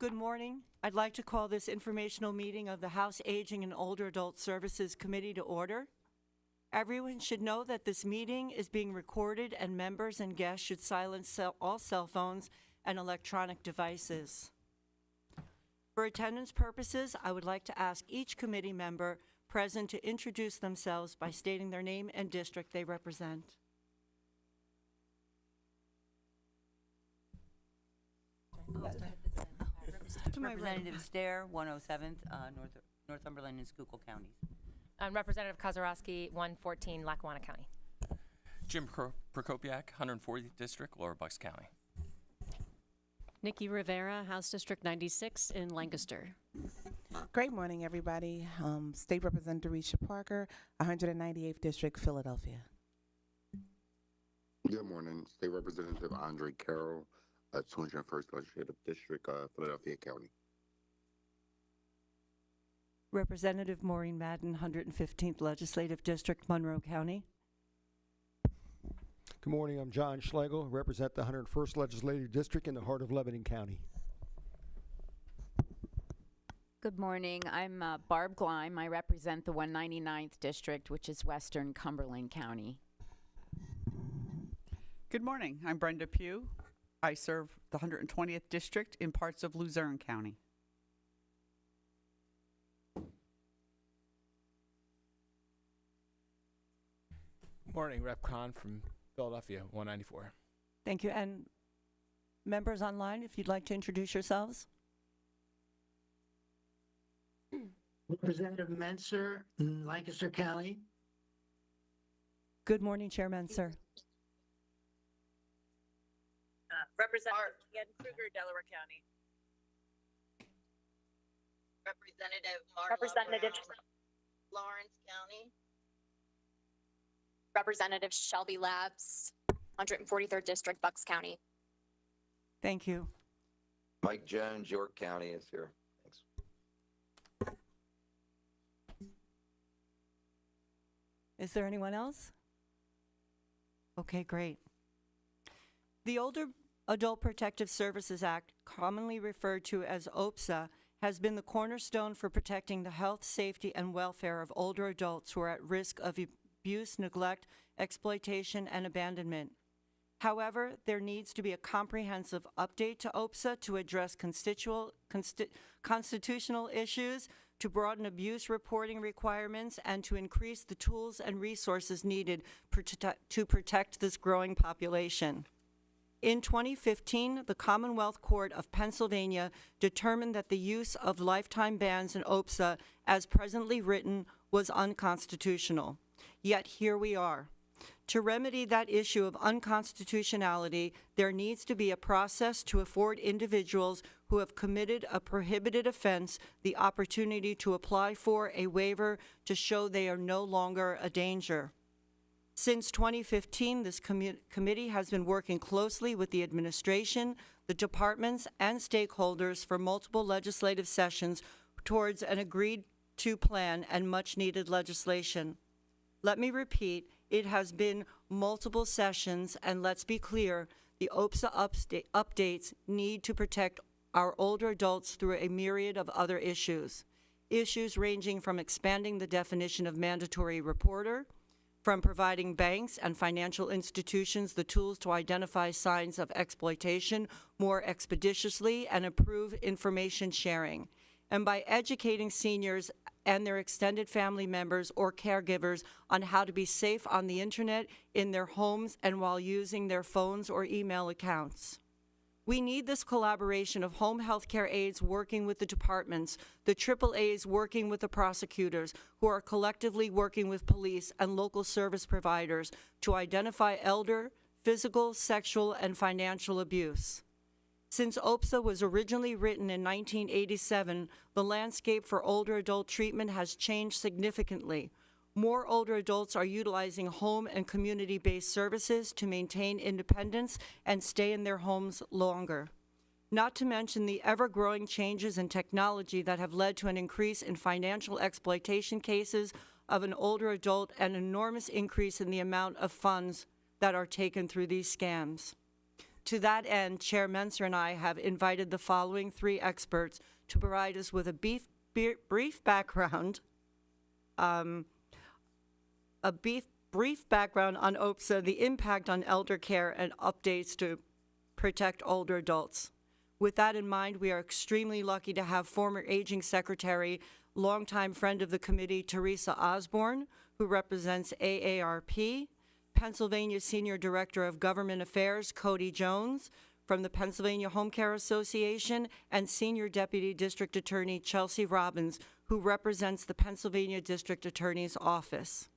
Good morning. I'd like to call this informational meeting of the House Aging and Older Adult Services Committee to order. Everyone should know that this meeting is being recorded and members and guests should silence all cell phones and electronic devices. For attendance purposes, I would like to ask each committee member present to introduce themselves by stating their name and district they represent. Representative Stair, 107th, Northumberland and Schuylkill counties. And Representative Kozarowski, 114, Lackawanna County. Jim Prokopiak, 140th District, Lower Bucks County. Nikki Rivera, House District 96 in Lancaster. Great morning, everybody. State Representative Risha Parker, 198th District, Philadelphia. Good morning. State Representative Andre Carroll, 201st Legislative District, Philadelphia County. Representative Maureen Madden, 115th Legislative District, Monroe County. Good morning. I'm John Schlegel, represent the 101st Legislative District in the heart of Lebanon County. Good morning. I'm Barb Gleim. I represent the 199th District, which is Western Cumberland County. Good morning. I'm Brenda Pugh. I serve the 120th District in parts of Luzerne County. Morning, Rep. Khan from Philadelphia, 194. Thank you. And members online, if you'd like to introduce yourselves. Representative Menser, Lancaster County. Good morning, Chair Menser. Representative Ian Kruger, Delaware County. Representative Lawrence County. Representative Shelby Labs, 143rd District, Bucks County. Thank you. Mike Jones, York County is here. Thanks. Is there anyone else? Okay, great. The Older Adult Protective Services Act, commonly referred to as OAPSA, has been the cornerstone for protecting the health, safety, and welfare of older adults who are at risk of abuse, neglect, exploitation, and abandonment. However, there needs to be a comprehensive update to OAPSA to address constitutional issues, to broaden abuse reporting requirements, and to increase the tools and resources needed to protect this growing population. In 2015, the Commonwealth Court of Pennsylvania determined that the use of lifetime bans in OAPSA, as presently written, was unconstitutional. Yet here we are. To remedy that issue of unconstitutionality, there needs to be a process to afford individuals who have committed a prohibited offense the opportunity to apply for a waiver to show they are no longer a danger. Since 2015, this committee has been working closely with the administration, the departments, and stakeholders for multiple legislative sessions towards an agreed-to plan and much-needed legislation. Let me repeat, it has been multiple sessions, and let's be clear, the OAPSA updates need to protect our older adults through a myriad of other issues. Issues ranging from expanding the definition of mandatory reporter, from providing banks and financial institutions the tools to identify signs of exploitation more expeditiously and improve information sharing, and by educating seniors and their extended family members or caregivers on how to be safe on the internet, in their homes, and while using their phones or email accounts. We need this collaboration of home health care aides working with the departments, the AAAs working with the prosecutors, who are collectively working with police and local service providers to identify elder, physical, sexual, and financial abuse. Since OAPSA was originally written in 1987, the landscape for older adult treatment has changed significantly. More older adults are utilizing home and community-based services to maintain independence and stay in their homes longer. Not to mention the ever-growing changes in technology that have led to an increase in financial exploitation cases of an older adult and an enormous increase in the amount of funds that are taken through these scams. To that end, Chair Menser and I have invited the following 3 experts to provide us with a brief background on OAPSA, the impact on elder care, and updates to protect older adults. With that in mind, we are extremely lucky to have former Aging Secretary, longtime friend of the committee, Teresa Osborne, who represents AARP, Pennsylvania Senior Director of Government Affairs, Cody Jones, from the Pennsylvania Home Care Association, and Senior Deputy District Attorney Chelsea Robbins, who represents the Pennsylvania District Attorney's Office.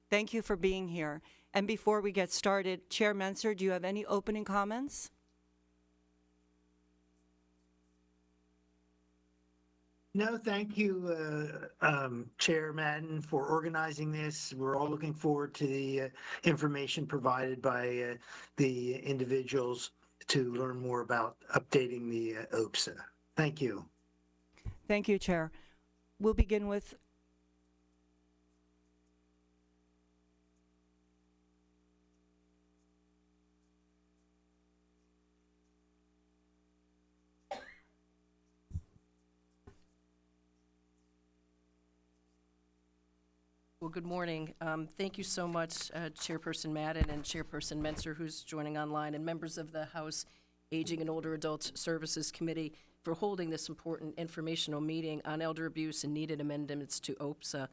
Thank you for being here. And before we get started, Chair Menser, do you have any opening comments? No, thank you, Chair Madden, for organizing this. We're all looking forward to the information provided by the individuals to learn more about updating the OAPSA. Thank you. Thank you, Chair. We'll begin with Well, good morning. Thank you so much, Chairperson Madden and Chairperson Menser, who's joining online, and members of the House Aging and Older Adults Services Committee for holding this important informational meeting on elder abuse and needed amendments to OAPSA.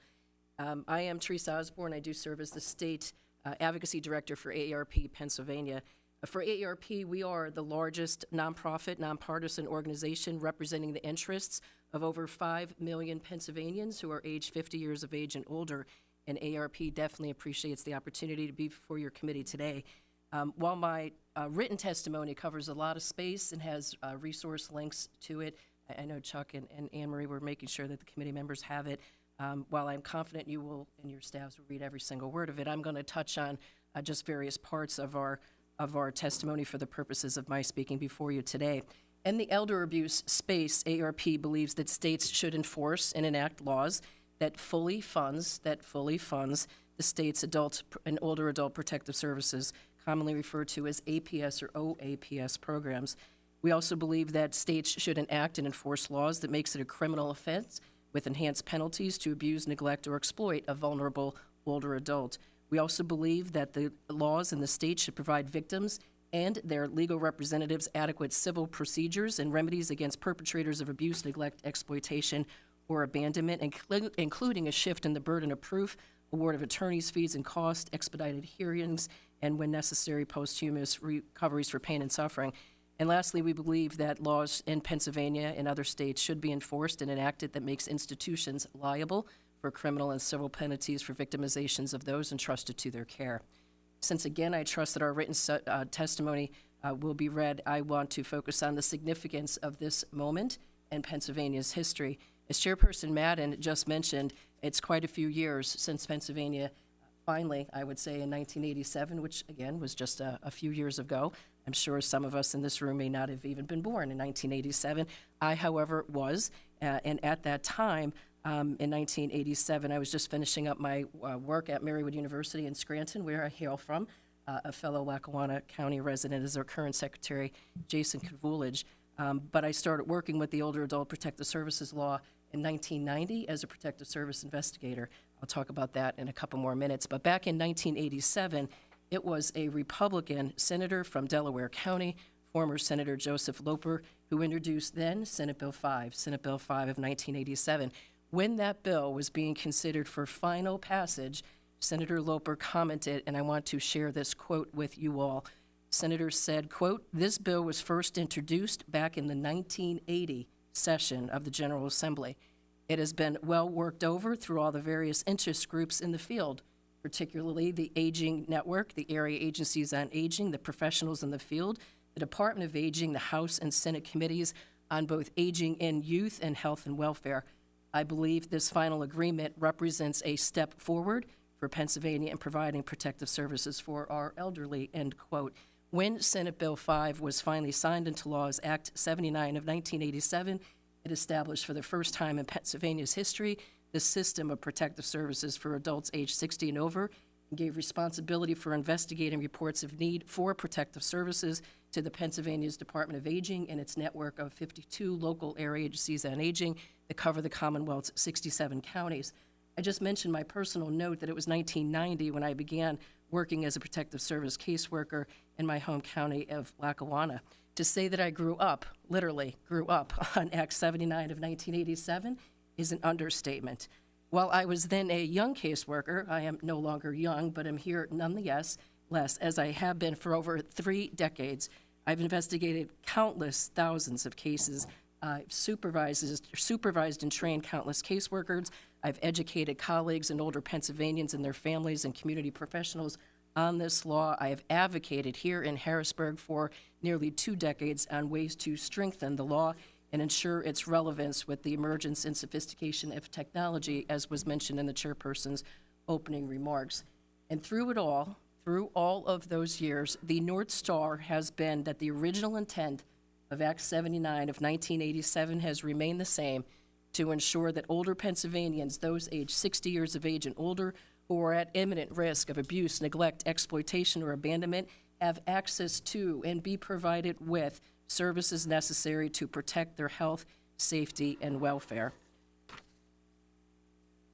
I am Teresa Osborne. I do serve as the State Advocacy Director for AARP Pennsylvania. For AARP, we are the largest nonprofit, nonpartisan organization representing the interests of over 5 million Pennsylvanians who are age 50 years of age and older, and AARP definitely appreciates the opportunity to be before your committee today. While my written testimony covers a lot of space and has resource links to it, I know Chuck and Anne-Marie were making sure that the committee members have it. While I'm confident you will and your staffs will read every single word of it, I'm going to touch on just various parts of our testimony for the purposes of my speaking before you today. In the elder abuse space, AARP believes that states should enforce and enact laws that fully funds the state's adult and older adult protective services, commonly referred to as APS or OAPS programs. We also believe that states should enact and enforce laws that makes it a criminal offense with enhanced penalties to abuse, neglect, or exploit a vulnerable older adult. We also believe that the laws in the state should provide victims and their legal representatives adequate civil procedures and remedies against perpetrators of abuse, neglect, exploitation, or abandonment, including a shift in the burden of proof, award of attorney's fees and costs, expedited hearings, and when necessary, posthumous recoveries for pain and suffering. And lastly, we believe that laws in Pennsylvania and other states should be enforced and enacted that makes institutions liable for criminal and civil penalties for victimizations of those entrusted to their care. Since, again, I trust that our written testimony will be read, I want to focus on the significance of this moment in Pennsylvania's history. As Chairperson Madden just mentioned, it's quite a few years since Pennsylvania finally, I would say in 1987, which, again, was just a few years ago. I'm sure some of us in this room may not have even been born in 1987. I, however, was, and at that time, in 1987, I was just finishing up my work at Marywood University in Scranton, where I hail from. A fellow Lackawanna County resident is our current secretary, Jason Kavulage. But I started working with the Older Adult Protective Services Law in 1990 as a protective service investigator. I'll talk about that in a couple more minutes. But back in 1987, it was a Republican senator from Delaware County, former Senator Joseph Loper, who introduced then Senate Bill 5 of 1987. When that bill was being considered for final passage, Senator Loper commented, and I want to share this quote with you all. Senator said, quote, "This bill was first introduced back in the 1980 session of the General Assembly. It has been well worked over through all the various interest groups in the field, particularly the Aging Network, the area agencies on aging, the professionals in the field, the Department of Aging, the House and Senate committees on both aging in youth and health and welfare. I believe this final agreement represents a step forward for Pennsylvania in providing protective services for our elderly," end quote. When Senate Bill 5 was finally signed into law as Act 79 of 1987, it established for the first time in Pennsylvania's history the system of protective services for adults age 60 and over and gave responsibility for investigating reports of need for protective services to the Pennsylvania's Department of Aging and its network of 52 local area agencies on aging that cover the Commonwealth's 67 counties. I just mentioned my personal note that it was 1990 when I began working as a protective service caseworker in my home county of Lackawanna. To say that I literally grew up on Act 79 of 1987 is an understatement. While I was then a young caseworker, I am no longer young, but I'm here nonetheless, as I have been for over 3 decades. I've investigated countless thousands of cases. I've supervised and trained countless caseworkers. I've educated colleagues and older Pennsylvanians and their families and community professionals on this law. I have advocated here in Harrisburg for nearly 2 decades on ways to strengthen the law and ensure its relevance with the emergence and sophistication of technology, as was mentioned in the chairperson's opening remarks. And through all of those years, the North Star has been that the original intent of Act 79 of 1987 has remained the same, to ensure that older Pennsylvanians, those aged 60 years of age and older, who are at imminent risk of abuse, neglect, exploitation, or abandonment, have access to and be provided with services necessary to protect their health, safety, and welfare.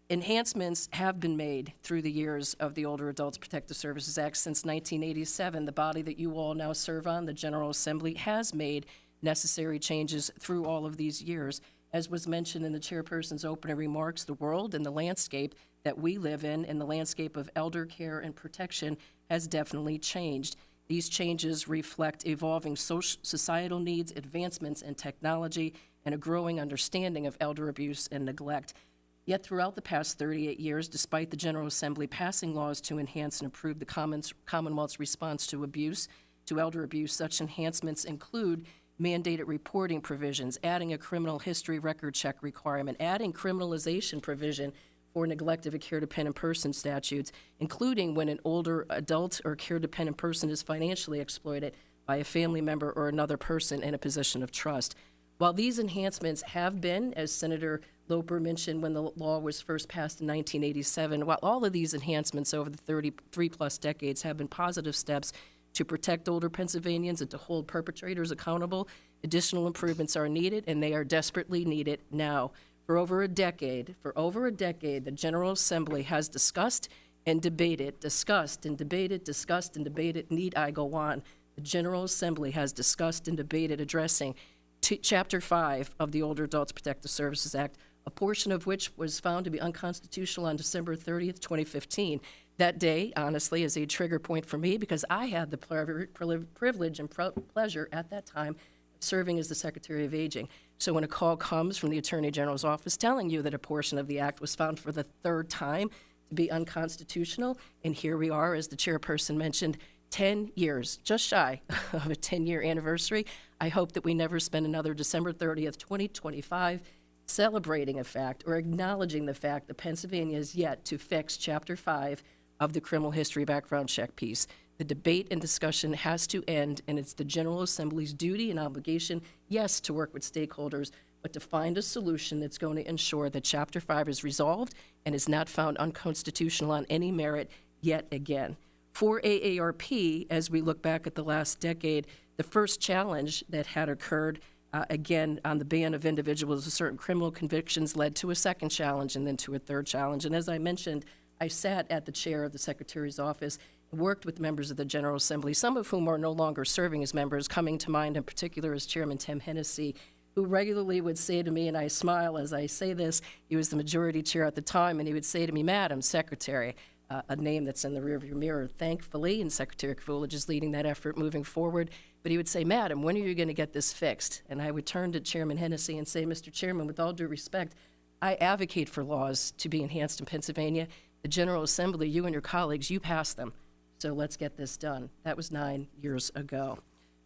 Enhancements have been made through the years of the Older Adults Protective Services Act since 1987. The body that you all now serve on, the General Assembly, has made necessary changes through all of these years. As was mentioned in the chairperson's opening remarks, the world and the landscape that we live in and the landscape of elder care and protection has definitely changed. These changes reflect evolving societal needs, advancements in technology, and a growing understanding of elder abuse and neglect. Yet throughout the past 38 years, despite the General Assembly passing laws to enhance and improve the Commonwealth's response to elder abuse, such enhancements include mandated reporting provisions, adding a criminal history record check requirement, adding criminalization provision for neglect of a care-dependent person statutes, including when an older adult or care-dependent person is financially exploited by a family member or another person in a position of trust. While these enhancements have been, as Senator Loper mentioned when the law was first passed in 1987, while all of these enhancements over the 33-plus decades have been positive steps to protect older Pennsylvanians and to hold perpetrators accountable, additional improvements are needed, and they are desperately needed now. For over a decade, the General Assembly has discussed and debated, need I go on? The General Assembly has discussed and debated addressing Chapter 5 of the Older Adults Protective Services Act, a portion of which was found to be unconstitutional on December 30th, 2015. That day, honestly, is a trigger point for me because I had the privilege and pleasure at that time of serving as the Secretary of Aging. So when a call comes from the Attorney General's office telling you that a portion of the act was found for the 3rd time to be unconstitutional, and here we are, as the chairperson mentioned, 10 years, just shy of a 10-year anniversary. I hope that we never spend another December 30th, 2025 celebrating a fact or acknowledging the fact that Pennsylvania is yet to fix Chapter 5 of the criminal history background check piece. The debate and discussion has to end, and it's the General Assembly's duty and obligation, yes, to work with stakeholders, but to find a solution that's going to ensure that Chapter 5 is resolved and is not found unconstitutional on any merit yet again. For AARP, as we look back at the last decade, the first challenge that had occurred, again, on the ban of individuals with certain criminal convictions led to a second challenge and then to a third challenge. And as I mentioned, I sat at the chair of the Secretary's office and worked with members of the General Assembly, some of whom are no longer serving as members. Coming to mind in particular is Chairman Tim Hennessy, who regularly would say to me, and I smile as I say this, he was the majority chair at the time, and he would say to me, Madam Secretary, a name that's in the rearview mirror, thankfully, and Secretary Coolidge is leading that effort moving forward. But he would say, Madam, when are you going to get this fixed? And I would turn to Chairman Hennessy and say, Mr. Chairman, with all due respect, I advocate for laws to be enhanced in Pennsylvania. The General Assembly, you and your colleagues, you passed them. So let's get this done. That was 9 years ago.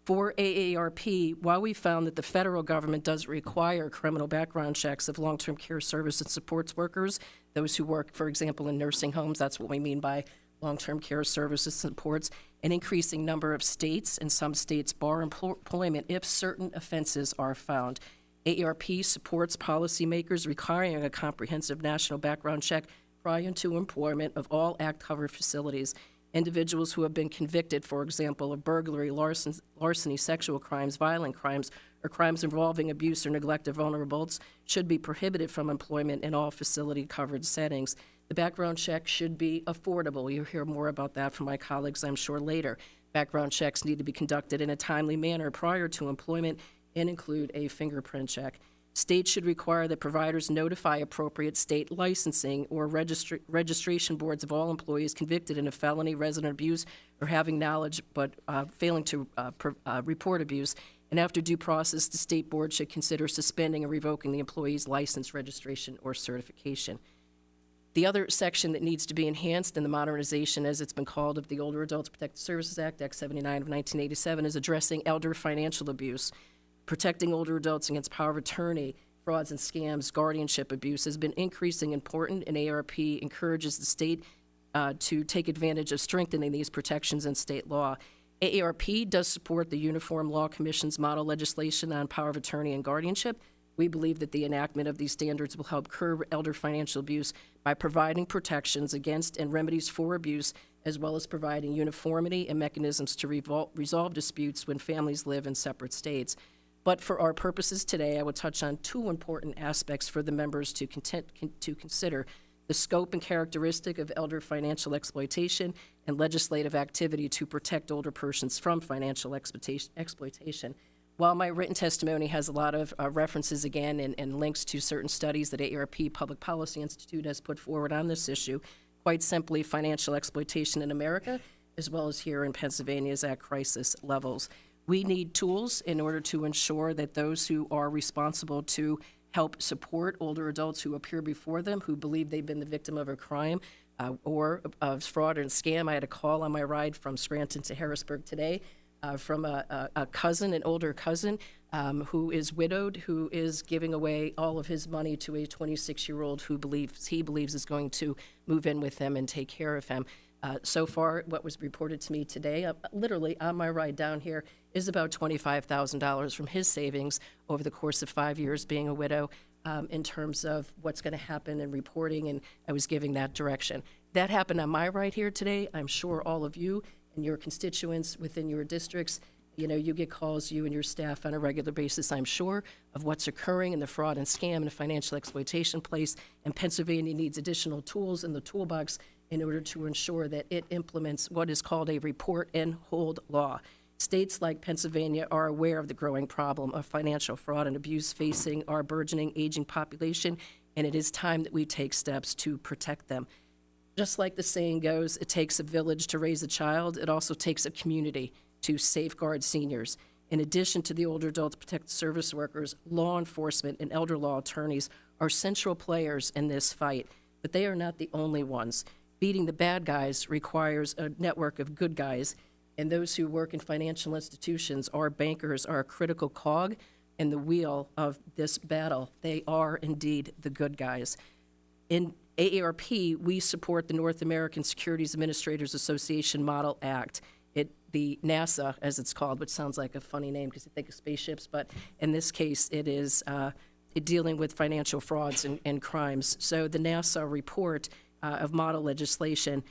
For AARP, while we found that the federal government does require criminal background checks of long-term care service and supports workers, those who work, for example, in nursing homes, that's what we mean by long-term care services supports, an increasing number of states, and some states bar employment if certain offenses are found. AARP supports policymakers requiring a comprehensive national background check prior to employment of all Act-covered facilities. Individuals who have been convicted, for example, of burglary, larceny, sexual crimes, violent crimes, or crimes involving abuse or neglect of vulnerable adults should be prohibited from employment in all facility-covered settings. The background check should be affordable. You'll hear more about that from my colleagues, I'm sure, later. Background checks need to be conducted in a timely manner prior to employment and include a fingerprint check. States should require that providers notify appropriate state licensing or registration boards of all employees convicted in a felony, resident abuse, or having knowledge but failing to report abuse. And after due process, the state board should consider suspending or revoking the employee's license, registration, or certification. The other section that needs to be enhanced in the modernization, as it's been called, of the Older Adults Protected Services Act, Act 79 of 1987, is addressing elder financial abuse. Protecting older adults against power of attorney, frauds and scams, guardianship abuse has been increasing important, and ARP encourages the state to take advantage of strengthening these protections in state law. AARP does support the Uniform Law Commission's model legislation on power of attorney and guardianship. We believe that the enactment of these standards will help curb elder financial abuse by providing protections against and remedies for abuse, as well as providing uniformity and mechanisms to resolve disputes when families live in separate states. But for our purposes today, I will touch on two important aspects for the members to consider: the scope and characteristic of elder financial exploitation and legislative activity to protect older persons from financial exploitation. While my written testimony has a lot of references again and links to certain studies that AARP Public Policy Institute has put forward on this issue, quite simply, financial exploitation in America, as well as here in Pennsylvania, is at crisis levels. We need tools in order to ensure that those who are responsible to help support older adults who appear before them, who believe they've been the victim of a crime or of fraud and scam. I had a call on my ride from Scranton to Harrisburg today from a cousin, an older cousin, who is widowed, who is giving away all of his money to a 26-year-old who he believes is going to move in with him and take care of him. So far, what was reported to me today, literally on my ride down here, is about $25,000 from his savings over the course of 5 years being a widow, in terms of what's going to happen and reporting, and I was giving that direction. That happened on my ride here today. I'm sure all of you and your constituents within your districts, you get calls, you and your staff, on a regular basis, I'm sure, of what's occurring in the fraud and scam and financial exploitation place, and Pennsylvania needs additional tools in the toolbox in order to ensure that it implements what is called a report and hold law. States like Pennsylvania are aware of the growing problem of financial fraud and abuse facing our burgeoning aging population, and it is time that we take steps to protect them. Just like the saying goes, it takes a village to raise a child, it also takes a community to safeguard seniors. In addition to the Older Adults Protected Service workers, law enforcement and elder law attorneys are central players in this fight, but they are not the only ones. Beating the bad guys requires a network of good guys, and those who work in financial institutions, our bankers, are a critical cog in the wheel of this battle. They are indeed the good guys. In AARP, we support the North American Securities Administrators Association Model Act. The NASA, as it's called, which sounds like a funny name because you think of spaceships, but in this case, it is dealing with financial frauds and crimes. So the NASA report of model legislation,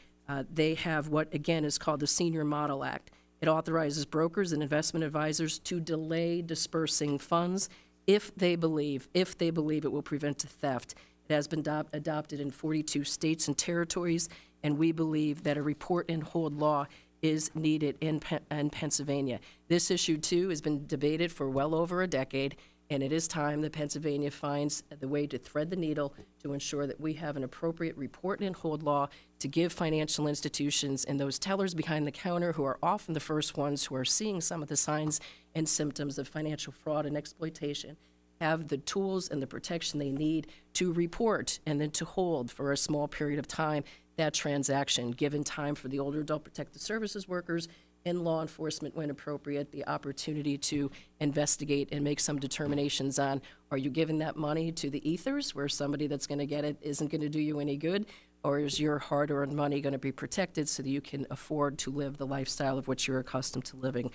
they have what, again, is called the Senior Model Act. It authorizes brokers and investment advisors to delay dispersing funds if they believe it will prevent theft. It has been adopted in 42 states and territories, and we believe that a report and hold law is needed in Pennsylvania. This issue, too, has been debated for well over a decade, and it is time that Pennsylvania finds the way to thread the needle to ensure that we have an appropriate report and hold law to give financial institutions and those tellers behind the counter, who are often the first ones who are seeing some of the signs and symptoms of financial fraud and exploitation, have the tools and the protection they need to report and then to hold for a small period of time that transaction, given time for the Older Adult Protective Services workers and law enforcement, when appropriate, the opportunity to investigate and make some determinations on, are you giving that money to the ethers where somebody that's going to get it isn't going to do you any good, or is your hard-earned money going to be protected so that you can afford to live the lifestyle of which you're accustomed to living?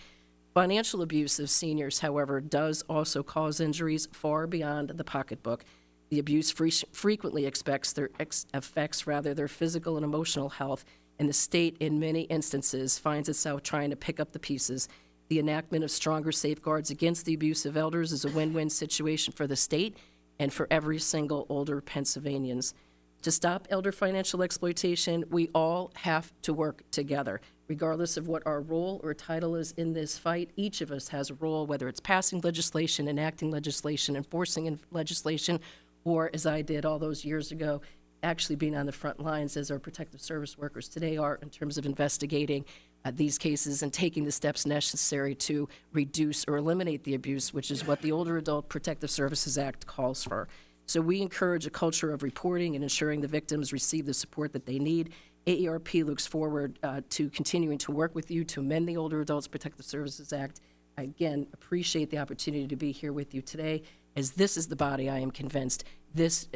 Financial abuse of seniors, however, does also cause injuries far beyond the pocketbook. The abuse frequently affects their physical and emotional health, and the state, in many instances, finds itself trying to pick up the pieces. The enactment of stronger safeguards against the abuse of elders is a win-win situation for the state and for every single older Pennsylvanians. To stop elder financial exploitation, we all have to work together. Regardless of what our role or title is in this fight, each of us has a role, whether it's passing legislation, enacting legislation, enforcing legislation, or, as I did all those years ago, actually being on the front lines as our protective service workers today are in terms of investigating these cases and taking the steps necessary to reduce or eliminate the abuse, which is what the Older Adult Protective Services Act calls for. So we encourage a culture of reporting and ensuring the victims receive the support that they need. AARP looks forward to continuing to work with you to amend the Older Adults Protective Services Act. I, again, appreciate the opportunity to be here with you today, as this is the body, I am convinced, this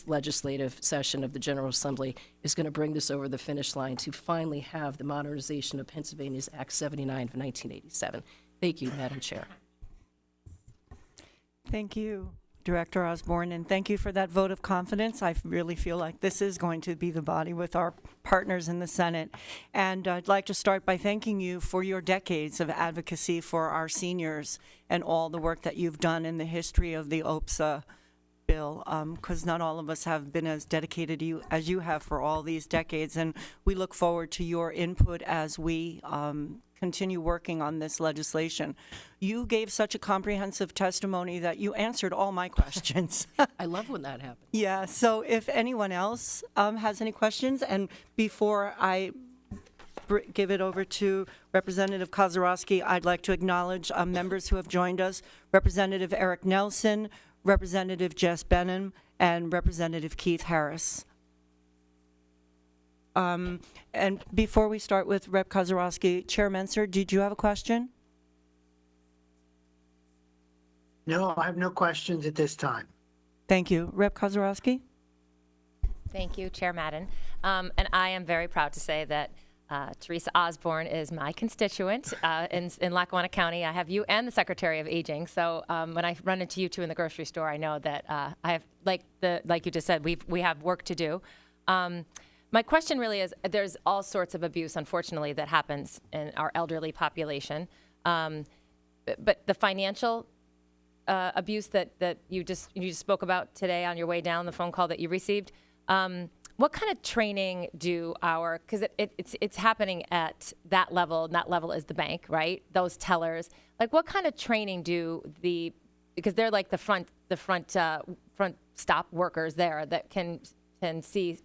legislative session of the General Assembly is going to bring this over the finish line to finally have the modernization of Pennsylvania's Act 79 of 1987. Thank you, Madam Chair. Thank you, Director Osborne, and thank you for that vote of confidence. I really feel like this is going to be the body with our partners in the Senate. And I'd like to start by thanking you for your decades of advocacy for our seniors and all the work that you've done in the history of the OAPSA bill, because not all of us have been as dedicated as you have for all these decades. And we look forward to your input as we continue working on this legislation. You gave such a comprehensive testimony that you answered all my questions. I love when that happens. Yeah, so if anyone else has any questions, and before I give it over to Representative Kozarowski, I'd like to acknowledge members who have joined us: Representative Eric Nelson, Representative Jess Benham, and Representative Keith Harris. And before we start with Rep. Kozarowski, Chair Menser, did you have a question? No, I have no questions at this time. Thank you. Rep. Kozarowski? Thank you, Chair Madden. And I am very proud to say that Teresa Osborne is my constituent in Lackawanna County. I have you and the Secretary of Aging. So when I run into you two in the grocery store, I know that I have, like you just said, we have work to do. My question really is, there's all sorts of abuse, unfortunately, that happens in our elderly population. But the financial abuse that you just spoke about today on your way down, the phone call that you received, what kind of training do because it's happening at that level, and that level is the bank, right? Those tellers, like what kind of training because they're like the front stop workers there that can see,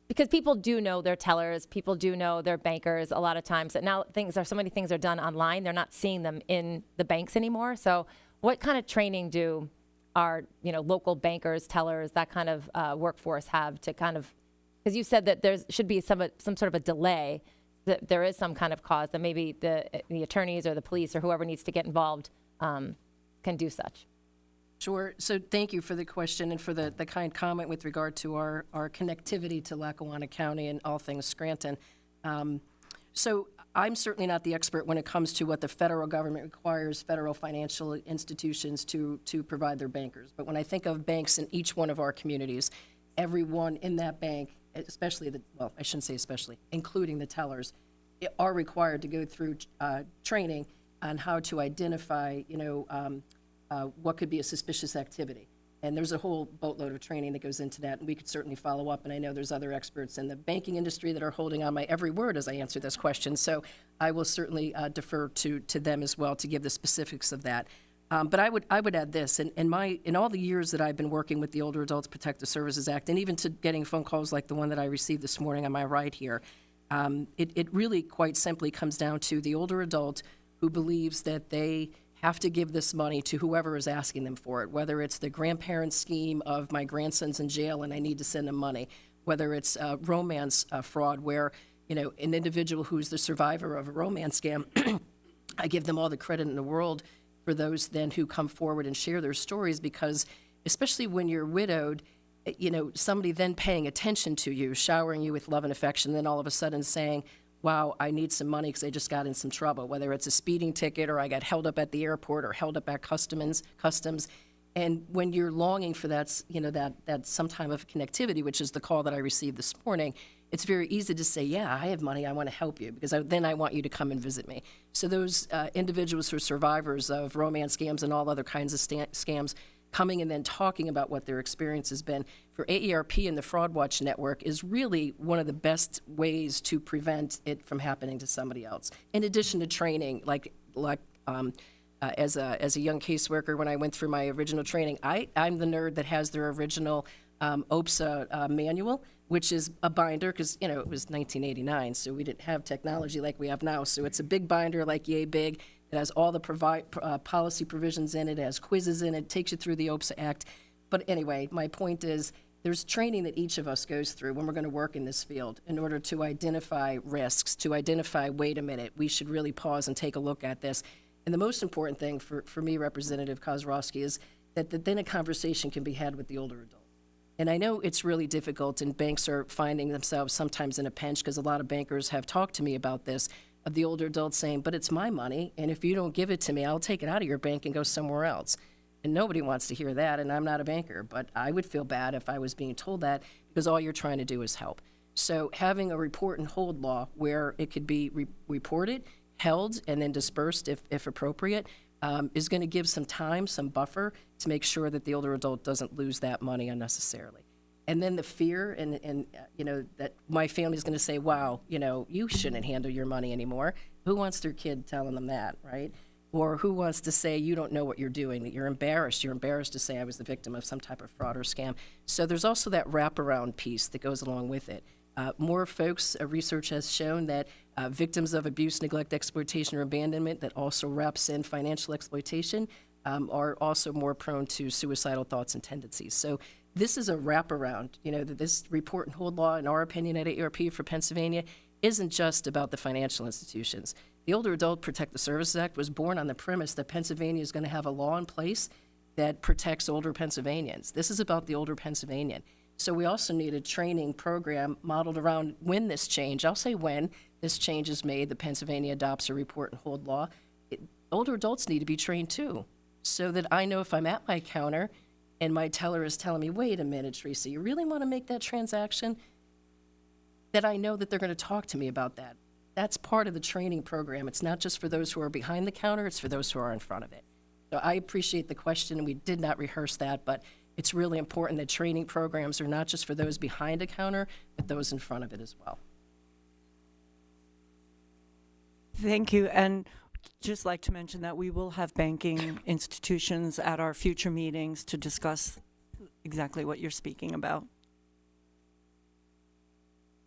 because people do know their tellers, people do know their bankers a lot of times. And now so many things are done online, they're not seeing them in the banks anymore. So what kind of training do our local bankers, tellers, that kind of workforce have to kind of, because you said that there should be some sort of a delay, that there is some kind of cause that maybe the attorneys or the police or whoever needs to get involved can do such. Sure. So thank you for the question and for the kind comment with regard to our connectivity to Lackawanna County and all things Scranton. So I'm certainly not the expert when it comes to what the federal government requires federal financial institutions to provide their bankers. But when I think of banks in each one of our communities, everyone in that bank, especially I shouldn't say especially, including the tellers, are required to go through training on how to identify, what could be a suspicious activity. And there's a whole boatload of training that goes into that, and we could certainly follow up. And I know there's other experts in the banking industry that are holding on my every word as I answer this question. So I will certainly defer to them as well to give the specifics of that. But I would add this: in all the years that I've been working with the Older Adults Protective Services Act, and even to getting phone calls like the one that I received this morning on my right here, it really quite simply comes down to the older adult who believes that they have to give this money to whoever is asking them for it, whether it's the grandparent scheme of my grandson's in jail and I need to send them money, whether it's romance fraud where, an individual who's the survivor of a romance scam, I give them all the credit in the world for those then who come forward and share their stories, because especially when you're widowed, somebody then paying attention to you, showering you with love and affection, then all of a sudden saying, wow, I need some money because I just got in some trouble, whether it's a speeding ticket or I got held up at the airport or held up at customs. And when you're longing for that, that some time of connectivity, which is the call that I received this morning, it's very easy to say, yeah, I have money, I want to help you, because then I want you to come and visit me. So those individuals who are survivors of romance scams and all other kinds of scams coming and then talking about what their experience has been for AARP and the Fraud Watch Network is really one of the best ways to prevent it from happening to somebody else. In addition to training, as a young caseworker, when I went through my original training, I'm the nerd that has their original OAPSA manual, which is a binder, because, it was 1989, so we didn't have technology like we have now. So it's a big binder, like yay big. It has all the policy provisions in it. It has quizzes in it. Takes you through the OAPSA Act. But anyway, my point is there's training that each of us goes through when we're going to work in this field in order to identify risks, to identify, wait a minute, we should really pause and take a look at this. And the most important thing for me, Representative Kozrowski, is that then a conversation can be had with the older adult. And I know it's really difficult, and banks are finding themselves sometimes in a pinch, because a lot of bankers have talked to me about this, of the older adults saying, but it's my money, and if you don't give it to me, I'll take it out of your bank and go somewhere else. And nobody wants to hear that, and I'm not a banker, but I would feel bad if I was being told that, because all you're trying to do is help. So having a report and hold law where it could be reported, held, and then dispersed if appropriate, is going to give some time, some buffer, to make sure that the older adult doesn't lose that money unnecessarily. And then the fear and that my family's going to say, wow, you shouldn't handle your money anymore. Who wants their kid telling them that, right? Or who wants to say you don't know what you're doing, that you're embarrassed. You're embarrassed to say I was the victim of some type of fraud or scam. So there's also that wraparound piece that goes along with it. More folks, research has shown that victims of abuse, neglect, exploitation, or abandonment that also wraps in financial exploitation are also more prone to suicidal thoughts and tendencies. So this is a wraparound. This report and hold law, in our opinion at AARP for Pennsylvania, isn't just about the financial institutions. The Older Adult Protect the Services Act was born on the premise that Pennsylvania is going to have a law in place that protects older Pennsylvanians. This is about the older Pennsylvanian. So we also need a training program modeled around when this change, I'll say when this change is made, that Pennsylvania adopts a report and hold law. Older adults need to be trained too, so that I know if I'm at my counter and my teller is telling me, wait a minute, Teresa, you really want to make that transaction? That I know that they're going to talk to me about that. That's part of the training program. It's not just for those who are behind the counter, it's for those who are in front of it. So I appreciate the question, and we did not rehearse that, but it's really important that training programs are not just for those behind a counter, but those in front of it as well. Thank you. And just like to mention that we will have banking institutions at our future meetings to discuss exactly what you're speaking about.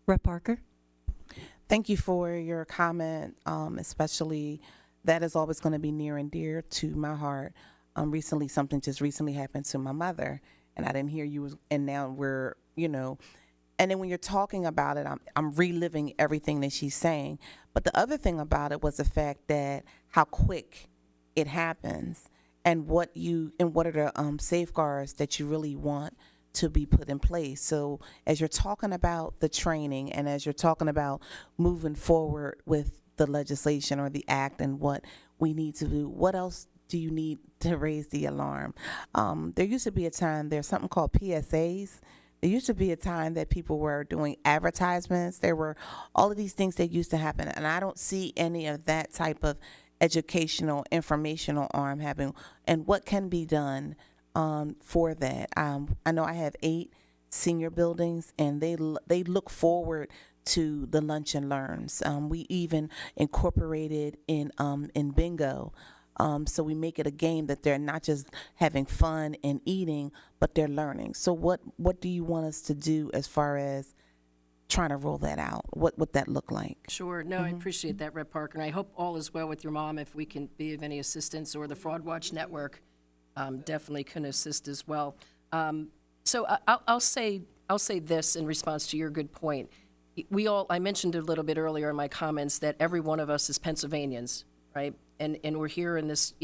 Rep. Parker? Thank you for your comment, especially that is always going to be near and dear to my heart. Something just recently happened to my mother, and I didn't hear you, and now we're, and then when you're talking about it, I'm reliving everything that she's saying. But the other thing about it was the fact that how quick it happens, and what are the safeguards that you really want to be put in place. So as you're talking about the training, and as you're talking about moving forward with the legislation or the act and what we need to do, what else do you need to raise the alarm? There used to be a time, there's something called PSAs. There used to be a time that people were doing advertisements. There were all of these things that used to happen, and I don't see any of that type of educational, informational arm happening. And what can be done for that? I know I have 8 senior buildings, and they look forward to the lunch and learns. We even incorporated in bingo. So we make it a game that they're not just having fun and eating, but they're learning. So what do you want us to do as far as trying to roll that out? What would that look like? Sure. No, I appreciate that, Rep. Parker, and I hope all is well with your mom. If we can be of any assistance, or the Fraud Watch Network definitely can assist as well. So I'll say this in response to your good point. I mentioned a little bit earlier in my comments that every one of us is Pennsylvanians, right? And we're here in this,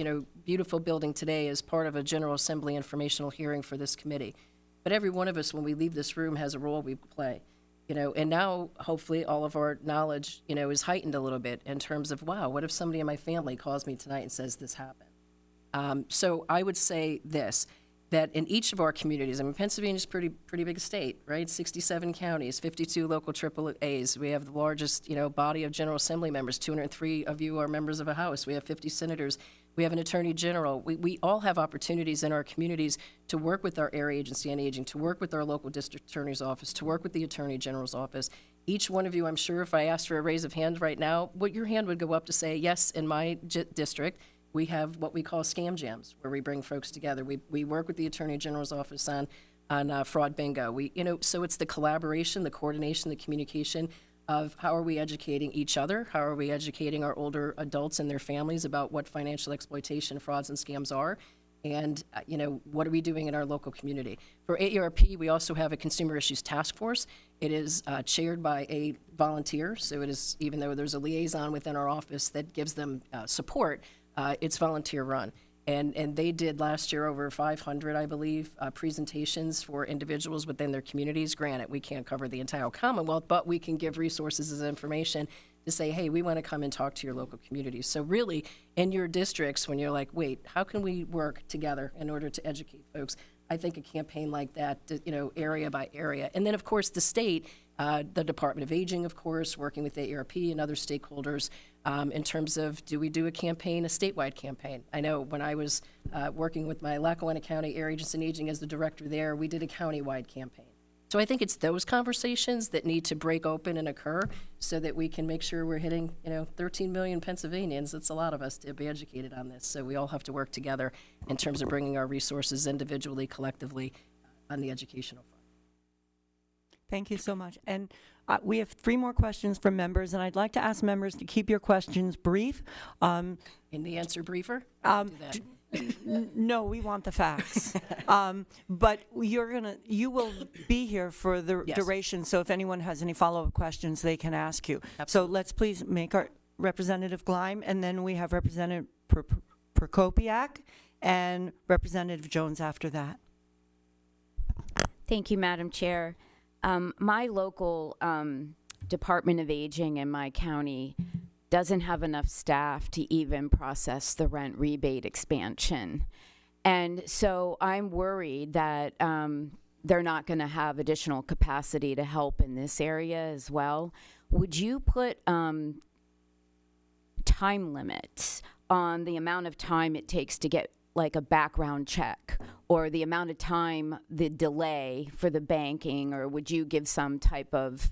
beautiful building today as part of a General Assembly informational hearing for this committee. But every one of us, when we leave this room, has a role we play, and now hopefully all of our knowledge, is heightened a little bit in terms of, wow, what if somebody in my family calls me tonight and says this happened? So I would say this, that in each of our communities, I mean, Pennsylvania's a pretty big state, right? 67 counties, 52 local AAAs. We have the largest, body of General Assembly members. 203 of you are members of a House. We have 50 senators. We have an Attorney General. We all have opportunities in our communities to work with our Area Agency on Aging, to work with our local district attorney's office, to work with the Attorney General's office. Each one of you, I'm sure if I asked for a raise of hand right now, your hand would go up to say, yes, in my district, we have what we call scam jams, where we bring folks together. We work with the Attorney General's office on fraud bingo. So it's the collaboration, the coordination, the communication of how are we educating each other, how are we educating our older adults and their families about what financial exploitation, frauds, and scams are, and what are we doing in our local community. For AARP, we also have a Consumer Issues Task Force. It is chaired by a volunteer, so it is, even though there's a liaison within our office that gives them support, it's volunteer run. And they did last year over 500, I believe, presentations for individuals within their communities. Granted, we can't cover the entire Commonwealth, but we can give resources as information to say, hey, we want to come and talk to your local communities. So really, in your districts, when you're like, wait, how can we work together in order to educate folks? I think a campaign like that, area by area. And then, of course, the state, the Department of Aging, of course, working with AARP and other stakeholders in terms of, do we do a campaign, a statewide campaign? I know when I was working with my Lackawanna County Area Agency on Aging as the director there, we did a county-wide campaign. So I think it's those conversations that need to break open and occur so that we can make sure we're hitting, 13 million Pennsylvanians. It's a lot of us to be educated on this. So we all have to work together in terms of bringing our resources individually, collectively on the educational front. Thank you so much. And we have 3 more questions from members, and I'd like to ask members to keep your questions brief. And the answer briefer? No, we want the facts. But you will be here for the duration, so if anyone has any follow-up questions, they can ask you. Absolutely. So let's please make our Representative Gleim, and then we have Representative Prokopiak and Representative Jones after that. Thank you, Madam Chair. My local Department of Aging in my county doesn't have enough staff to even process the rent rebate expansion. And so I'm worried that they're not going to have additional capacity to help in this area as well. Would you put time limits on the amount of time it takes to get like a background check, or the amount of time, the delay for the banking, or would you give some type of,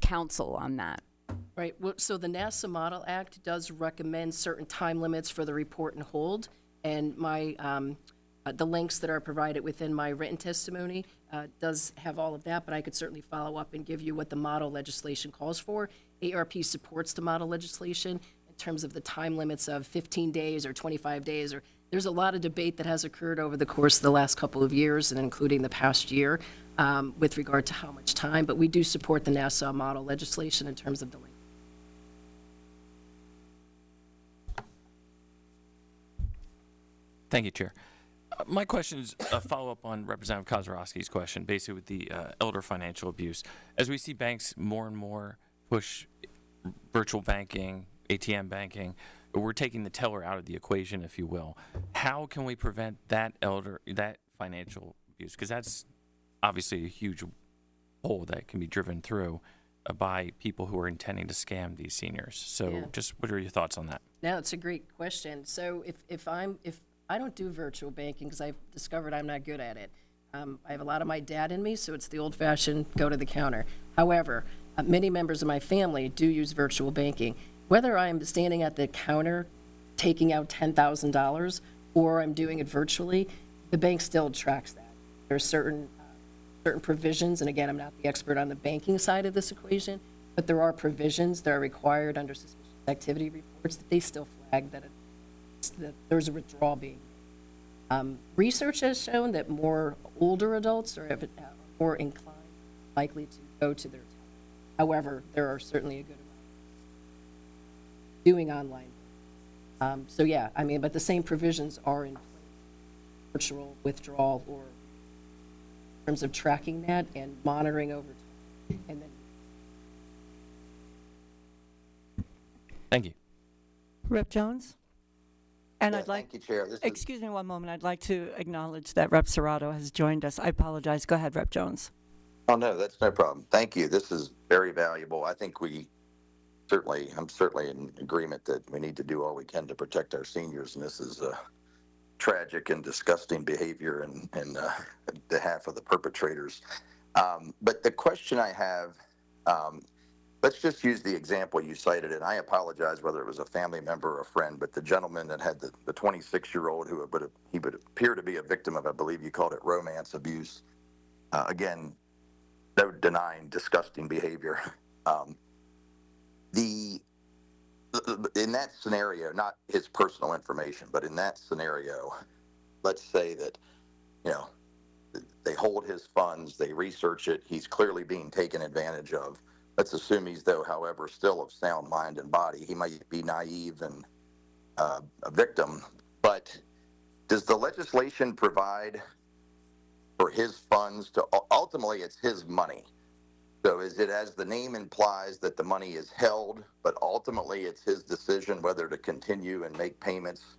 counsel on that? Right. Well, so the NASA Model Act does recommend certain time limits for the report and hold, and the links that are provided within my written testimony does have all of that, but I could certainly follow up and give you what the model legislation calls for. AARP supports the model legislation in terms of the time limits of 15 days or 25 days, or there's a lot of debate that has occurred over the course of the last couple of years, and including the past year, with regard to how much time, but we do support the NASA model legislation in terms of the link. Thank you, Chair. My question is a follow-up on Representative Kozarowski's question, basically with the elder financial abuse. As we see banks more and more push virtual banking, ATM banking, we're taking the teller out of the equation, if you will. How can we prevent that financial abuse? Because that's obviously a huge hole that can be driven through by people who are intending to scam these seniors. So just what are your thoughts on that? No, it's a great question. So if I don't do virtual banking because I've discovered I'm not good at it. I have a lot of my dad in me, so it's the old-fashioned go to the counter. However, many members of my family do use virtual banking. Whether I'm standing at the counter taking out $10,000 or I'm doing it virtually, the bank still tracks that. There are certain provisions, and again, I'm not the expert on the banking side of this equation, but there are provisions that are required under suspicious activity reports that they still flag that there's a withdrawal being made. Research has shown that more older adults are more inclined, likely to go to their teller. However, there are certainly a good amount doing online. But the same provisions are in place, virtual withdrawal, or in terms of tracking that and monitoring over time. And then, thank you. Rep. Jones? And Yeah, I'd like, thank you, Chair. This is, excuse me one moment, I'd like to acknowledge that Rep. Serrato has joined us. I apologize. Go ahead, Rep. Jones. oh, no, that's no problem. Thank you. This is very valuable. I think I'm certainly in agreement that we need to do all we can to protect our seniors, and this is tragic and disgusting behavior in behalf of the perpetrators. But the question I have, let's just use the example you cited, and I apologize whether it was a family member or a friend, but the gentleman that had the 26-year-old who he would appear to be a victim of, I believe you called it romance abuse. Again, no denying disgusting behavior. In that scenario, not his personal information, but in that scenario, let's say that, they hold his funds, they research it, he's clearly being taken advantage of. Let's assume he's, though, however, still of sound mind and body. He might be naive and a victim, but does the legislation provide for his funds to, ultimately it's his money. So is it, as the name implies, that the money is held, but ultimately it's his decision whether to continue and make payments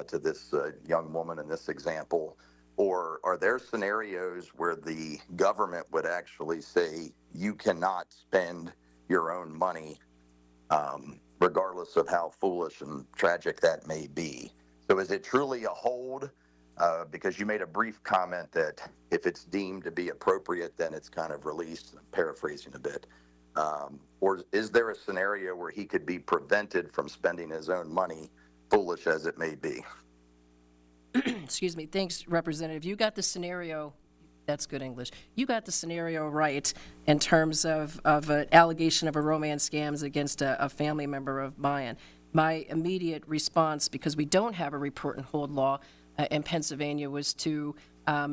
to this young woman in this example? Or are there scenarios where the government would actually say you cannot spend your own money, regardless of how foolish and tragic that may be? So is it truly a hold? Because you made a brief comment that if it's deemed to be appropriate, then it's kind of released, paraphrasing a bit. Or is there a scenario where he could be prevented from spending his own money, foolish as it may be? Excuse me. Thanks, Representative. You got the scenario. That's good English. You got the scenario right in terms of an allegation of a romance scams against a family member of mine. My immediate response, because we don't have a report and hold law in Pennsylvania, was to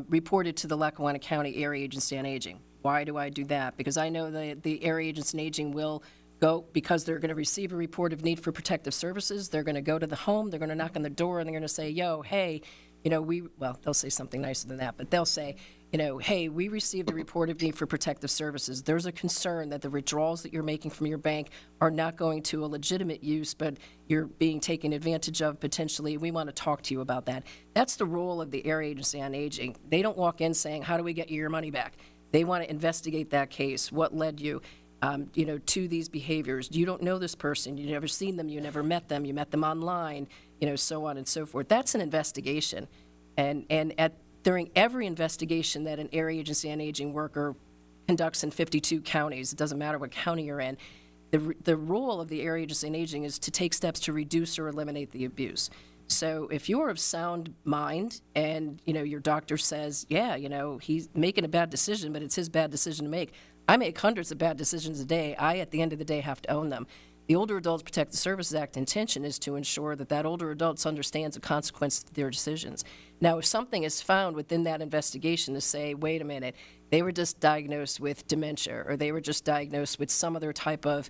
report it to the Lackawanna County Area Agency on Aging. Why do I do that? Because I know that the Area Agency on Aging will go, because they're going to receive a report of need for protective services, they're going to go to the home, they're going to knock on the door, and they're going to say, yo, hey, they'll say something nicer than that, but they'll say, hey, we received a report of need for protective services. There's a concern that the withdrawals that you're making from your bank are not going to a legitimate use, but you're being taken advantage of potentially. We want to talk to you about that. That's the role of the Area Agency on Aging. They don't walk in saying, how do we get you your money back? They want to investigate that case. What led you, to these behaviors? You don't know this person. You've never seen them. You never met them. You met them online, so on and so forth. That's an investigation. During every investigation that an Area Agency on Aging worker conducts in 52 counties, it doesn't matter what county you're in, the role of the Area Agency on Aging is to take steps to reduce or eliminate the abuse. So if you're of sound mind and, your doctor says, yeah, he's making a bad decision, but it's his bad decision to make. I make hundreds of bad decisions a day. I, at the end of the day, have to own them. The Older Adults Protective Services Act intention is to ensure that older adult understands the consequences of their decisions. Now, if something is found within that investigation to say, wait a minute, they were just diagnosed with dementia, or they were just diagnosed with some other type of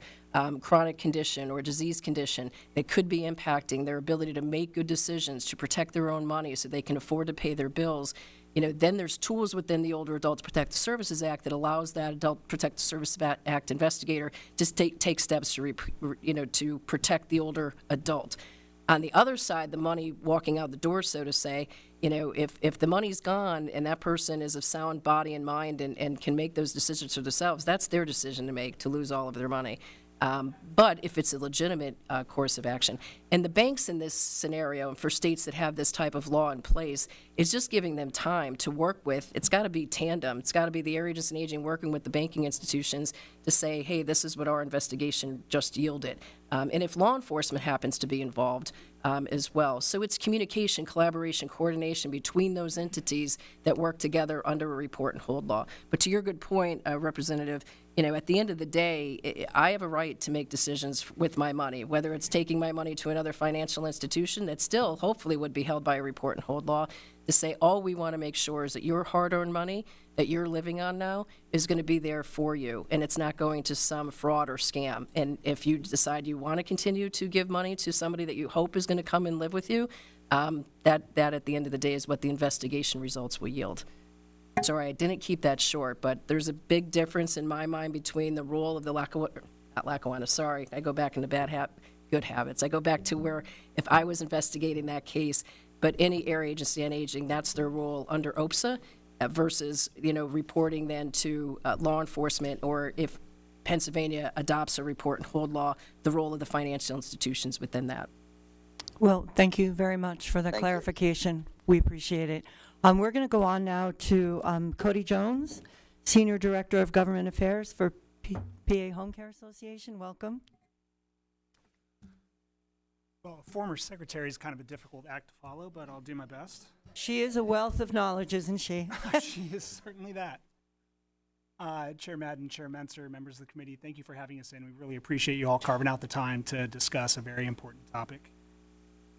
chronic condition or disease condition that could be impacting their ability to make good decisions, to protect their own money so they can afford to pay their bills, then there's tools within the Older Adults Protective Services Act that allows that Adult Protective Services Act investigator to take steps to, to protect the older adult. On the other side, the money walking out the door, so to say, if the money's gone and that person is of sound body and mind and can make those decisions for themselves, that's their decision to make, to lose all of their money. But if it's a legitimate course of action, and the banks in this scenario, and for states that have this type of law in place, is just giving them time to work with. It's got to be tandem. It's got to be the Area Agency on Aging working with the banking institutions to say, hey, this is what our investigation just yielded. And if law enforcement happens to be involved as well. So it's communication, collaboration, coordination between those entities that work together under a report and hold law. But to your good point, Representative, at the end of the day, I have a right to make decisions with my money, whether it's taking my money to another financial institution that still hopefully would be held by a report and hold law, to say all we want to make sure is that your hard-earned money that you're living on now is going to be there for you, and it's not going to some fraud or scam. And if you decide you want to continue to give money to somebody that you hope is going to come and live with you, that at the end of the day is what the investigation results will yield. Sorry, I didn't keep that short, but there's a big difference in my mind between the role of the Lackawanna, sorry, I go back into bad good habits. I go back to where if I was investigating that case, but any area agency on aging, that's their role under OAPSA versus, reporting then to law enforcement, or if Pennsylvania adopts a report and hold law, the role of the financial institutions within that. Well, thank you very much for the Thank you. clarification. We appreciate it. We're going to go on now to Cody Jones, Senior Director of Government Affairs for PA Home Care Association. Welcome. Well, former secretary is kind of a difficult act to follow, but I'll do my best. She is a wealth of knowledge, isn't she? She is certainly that. Chair Madden, Chair Menser, members of the committee, thank you for having us in. We really appreciate you all carving out the time to discuss a very important topic.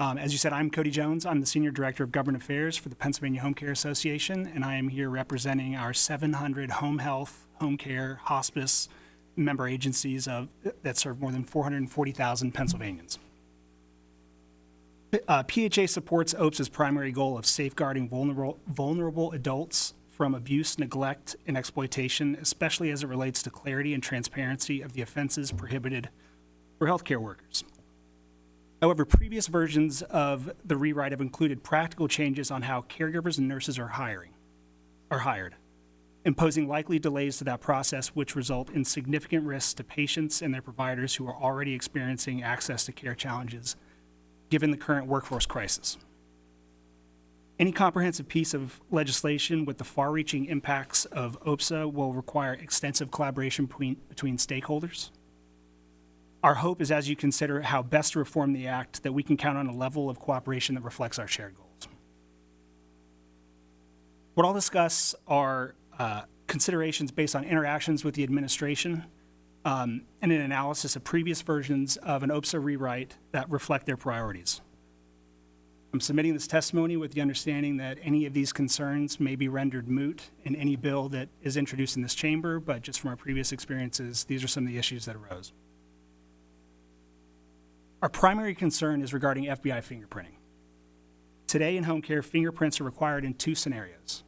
As you said, I'm Cody Jones. I'm the Senior Director of Government Affairs for the Pennsylvania Home Care Association, and I am here representing our 700 home health, home care, hospice member agencies that serve more than 440,000 Pennsylvanians. PHA supports OAPSA's primary goal of safeguarding vulnerable adults from abuse, neglect, and exploitation, especially as it relates to clarity and transparency of the offenses prohibited for healthcare workers. However, previous versions of the rewrite have included practical changes on how caregivers and nurses are hired, imposing likely delays to that process, which result in significant risks to patients and their providers who are already experiencing access to care challenges given the current workforce crisis. Any comprehensive piece of legislation with the far-reaching impacts of OAPSA will require extensive collaboration between stakeholders. Our hope is, as you consider how best to reform the act, that we can count on a level of cooperation that reflects our shared goals. What I'll discuss are considerations based on interactions with the administration and an analysis of previous versions of an OAPSA rewrite that reflect their priorities. I'm submitting this testimony with the understanding that any of these concerns may be rendered moot in any bill that is introduced in this chamber, but just from our previous experiences, these are some of the issues that arose. Our primary concern is regarding FBI fingerprinting. Today in home care, fingerprints are required in two scenarios: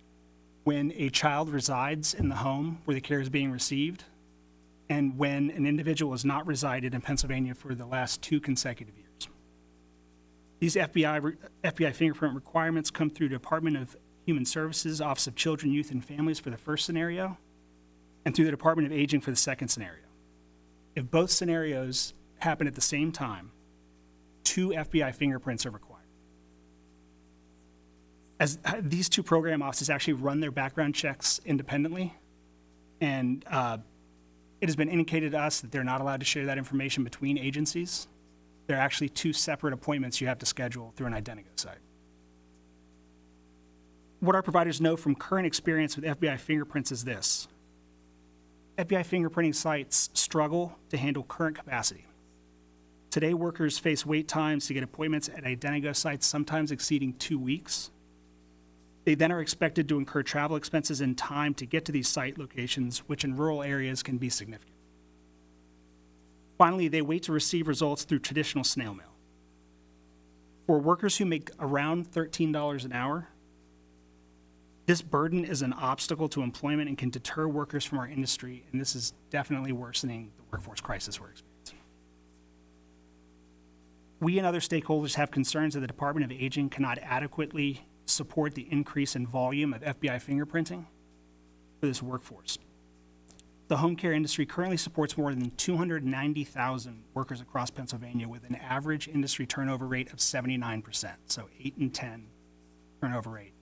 when a child resides in the home where the care is being received, and when an individual has not resided in Pennsylvania for the last 2 consecutive years. These FBI fingerprint requirements come through Department of Human Services, Office of Children, Youth, and Families for the first scenario, and through the Department of Aging for the second scenario. If both scenarios happen at the same time, 2 FBI fingerprints are required. As these 2 program offices actually run their background checks independently, and it has been indicated to us that they're not allowed to share that information between agencies. They're actually 2 separate appointments you have to schedule through an Identigo site. What our providers know from current experience with FBI fingerprints is this: FBI fingerprinting sites struggle to handle current capacity. Today, workers face wait times to get appointments at Identigo sites, sometimes exceeding 2 weeks. They then are expected to incur travel expenses and time to get to these site locations, which in rural areas can be significant. Finally, they wait to receive results through traditional snail mail. For workers who make around $13 an hour, this burden is an obstacle to employment and can deter workers from our industry, and this is definitely worsening the workforce crisis we're experiencing. We and other stakeholders have concerns that the Department of Aging cannot adequately support the increase in volume of FBI fingerprinting for this workforce. The home care industry currently supports more than 290,000 workers across Pennsylvania with an average industry turnover rate of 79%, so 8 in 10 turnover rate.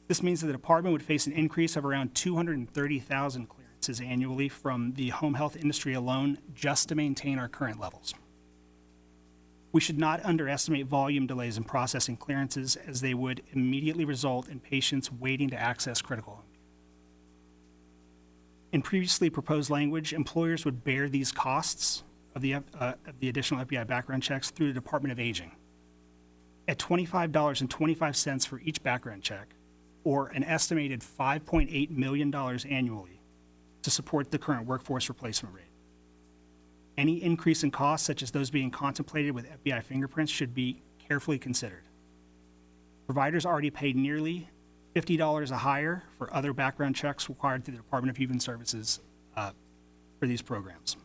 This means that the department would face an increase of around 230,000 clearances annually from the home health industry alone just to maintain our current levels. We should not underestimate volume delays in processing clearances, as they would immediately result in patients waiting to access critical home care. In previously proposed language, employers would bear these costs of the additional FBI background checks through the Department of Aging at $25.25 for each background check, or an estimated $5.8 million annually to support the current workforce replacement rate. Any increase in costs, such as those being contemplated with FBI fingerprints, should be carefully considered. Providers already pay nearly $50 a hire for other background checks required through the Department of Human Services for these programs.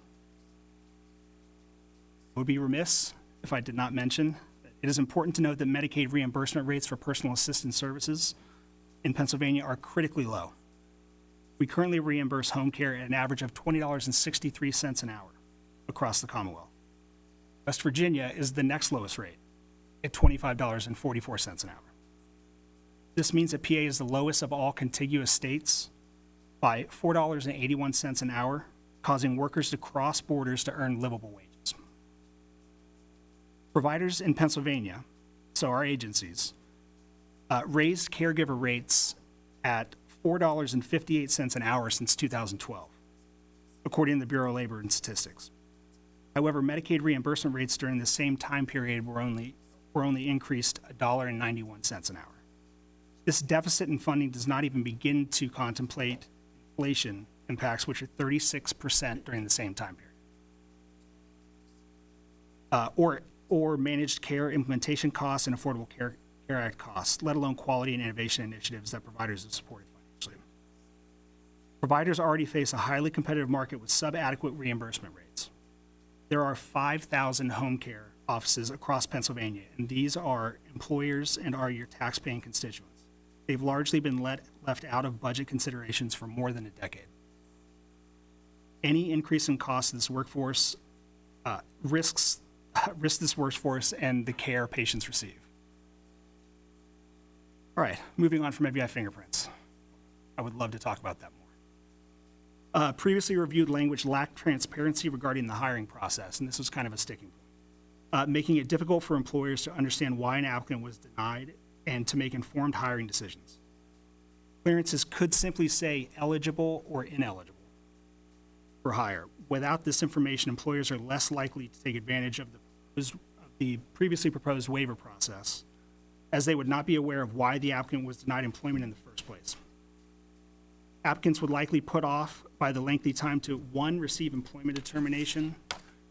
would be remiss if I did not mention that it is important to note that Medicaid reimbursement rates for personal assistance services in Pennsylvania are critically low. We currently reimburse home care at an average of $20.63 an hour across the Commonwealth. West Virginia is the next lowest rate at $25.44 an hour. This means that PA is the lowest of all contiguous states by $4.81 an hour, causing workers to cross borders to earn livable wages. Providers in Pennsylvania, so our agencies, raised caregiver rates at $4.58 an hour since 2012, according to the Bureau of Labor and Statistics. However, Medicaid reimbursement rates during the same time period were only increased $1.91 an hour. This deficit in funding does not even begin to contemplate inflation impacts, which are 36% during the same time period, or managed care implementation costs and Affordable Care Act costs, let alone quality and innovation initiatives that providers have supported financially. Providers already face a highly competitive market with sub-adequate reimbursement rates. There are 5,000 home care offices across Pennsylvania, and these are employers and are your tax-paying constituents. They've largely been left out of budget considerations for more than a decade. Any increase in cost of this workforce risks this workforce and the care patients receive. All right, moving on from FBI fingerprints. I would love to talk about that more. Previously reviewed language lacked transparency regarding the hiring process, and this was kind of a sticking point, making it difficult for employers to understand why an applicant was denied and to make informed hiring decisions. Clearances could simply say eligible or ineligible for hire. Without this information, employers are less likely to take advantage of the previously proposed waiver process, as they would not be aware of why the applicant was denied employment in the first place. Applicants would likely put off by the lengthy time to 1, receive employment determination,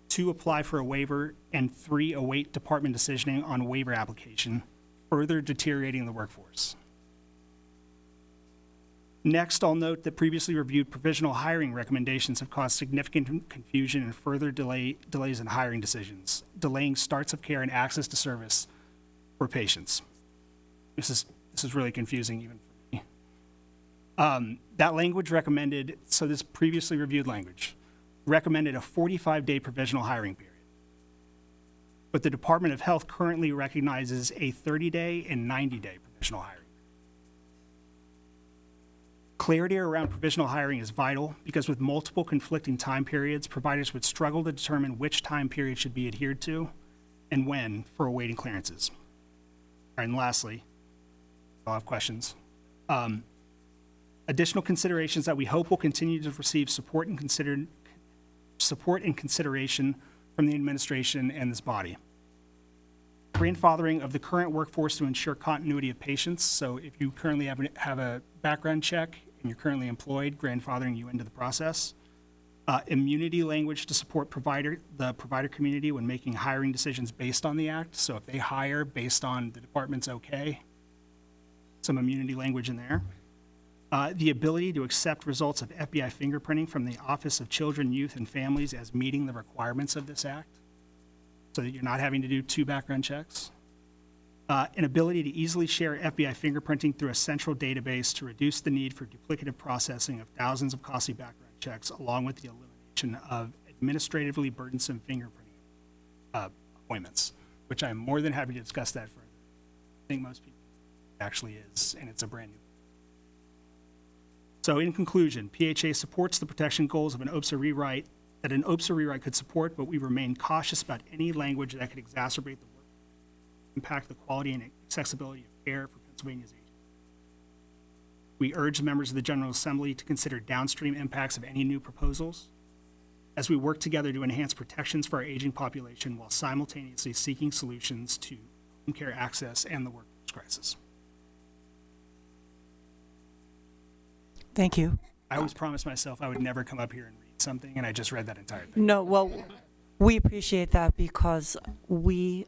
2, apply for a waiver, and 3, await department decisioning on waiver application, further deteriorating the workforce. Next, I'll note that previously reviewed provisional hiring recommendations have caused significant confusion and further delays in hiring decisions, delaying starts of care and access to service for patients. This is really confusing even for me. That language recommended, so this previously reviewed language, recommended a 45-day provisional hiring period. But the Department of Health currently recognizes a 30-day and 90-day provisional hiring. Clarity around provisional hiring is vital because with multiple conflicting time periods, providers would struggle to determine which time period should be adhered to and when for awaiting clearances. All right, and lastly, I'll have questions. Additional considerations that we hope will continue to receive support and consideration from the administration and this body. Grandfathering of the current workforce to ensure continuity of patients. So if you currently have a background check and you're currently employed, grandfathering you into the process. Immunity language to support the provider community when making hiring decisions based on the act. So if they hire based on the department's okay, some immunity language in there. The ability to accept results of FBI fingerprinting from the Office of Children, Youth, and Families as meeting the requirements of this act, so that you're not having to do 2 background checks. An ability to easily share FBI fingerprinting through a central database to reduce the need for duplicative processing of thousands of costly background checks, along with the elimination of administratively burdensome fingerprinting appointments, which I'm more than happy to discuss that further. I think most people actually is, and it's a brand new. So in conclusion, PHA supports the protection goals of an OAPSA rewrite that an OAPSA rewrite could support, but we remain cautious about any language that could exacerbate the work, impact the quality and accessibility of care for Pennsylvania's aging. We urge members of the General Assembly to consider downstream impacts of any new proposals as we work together to enhance protections for our aging population while simultaneously seeking solutions to home care access and the workforce crisis. Thank you. I always promised myself I would never come up here and read something, and I just read that entire thing. No, well, we appreciate that because we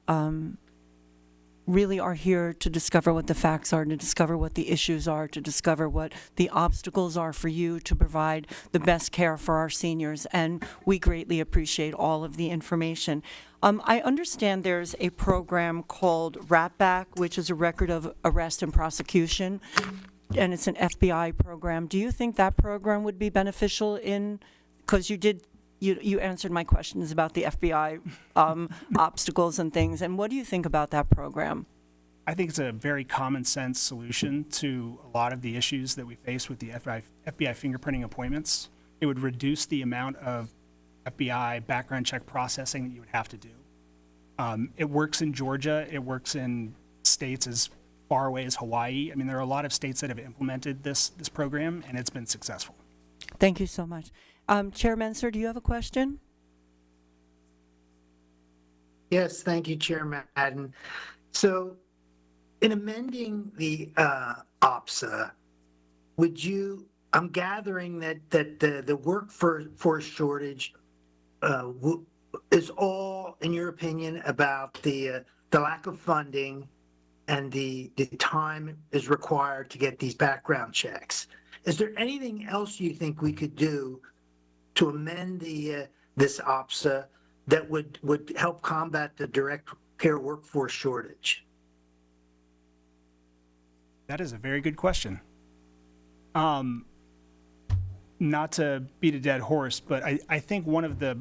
really are here to discover what the facts are, to discover what the issues are, to discover what the obstacles are for you to provide the best care for our seniors. And we greatly appreciate all of the information. I understand there's a program called RAPBAC, which is a record of arrest and prosecution, and it's an FBI program. Do you think that program would be beneficial because you answered my questions about the FBI obstacles and things, and what do you think about that program? I think it's a very common sense solution to a lot of the issues that we face with the FBI fingerprinting appointments. It would reduce the amount of FBI background check processing that you would have to do. It works in Georgia. It works in states as far away as Hawaii. I mean, there are a lot of states that have implemented this program, and it's been successful. Thank you so much. Chair Menser, do you have a question? Yes, thank you, Chair Madden. So, in amending the OAPSA, I'm gathering that the workforce shortage is all, in your opinion, about the lack of funding and the time is required to get these background checks. Is there anything else you think we could do to amend this OAPSA that would help combat the direct care workforce shortage? That is a very good question. Not to beat a dead horse, but I think one of the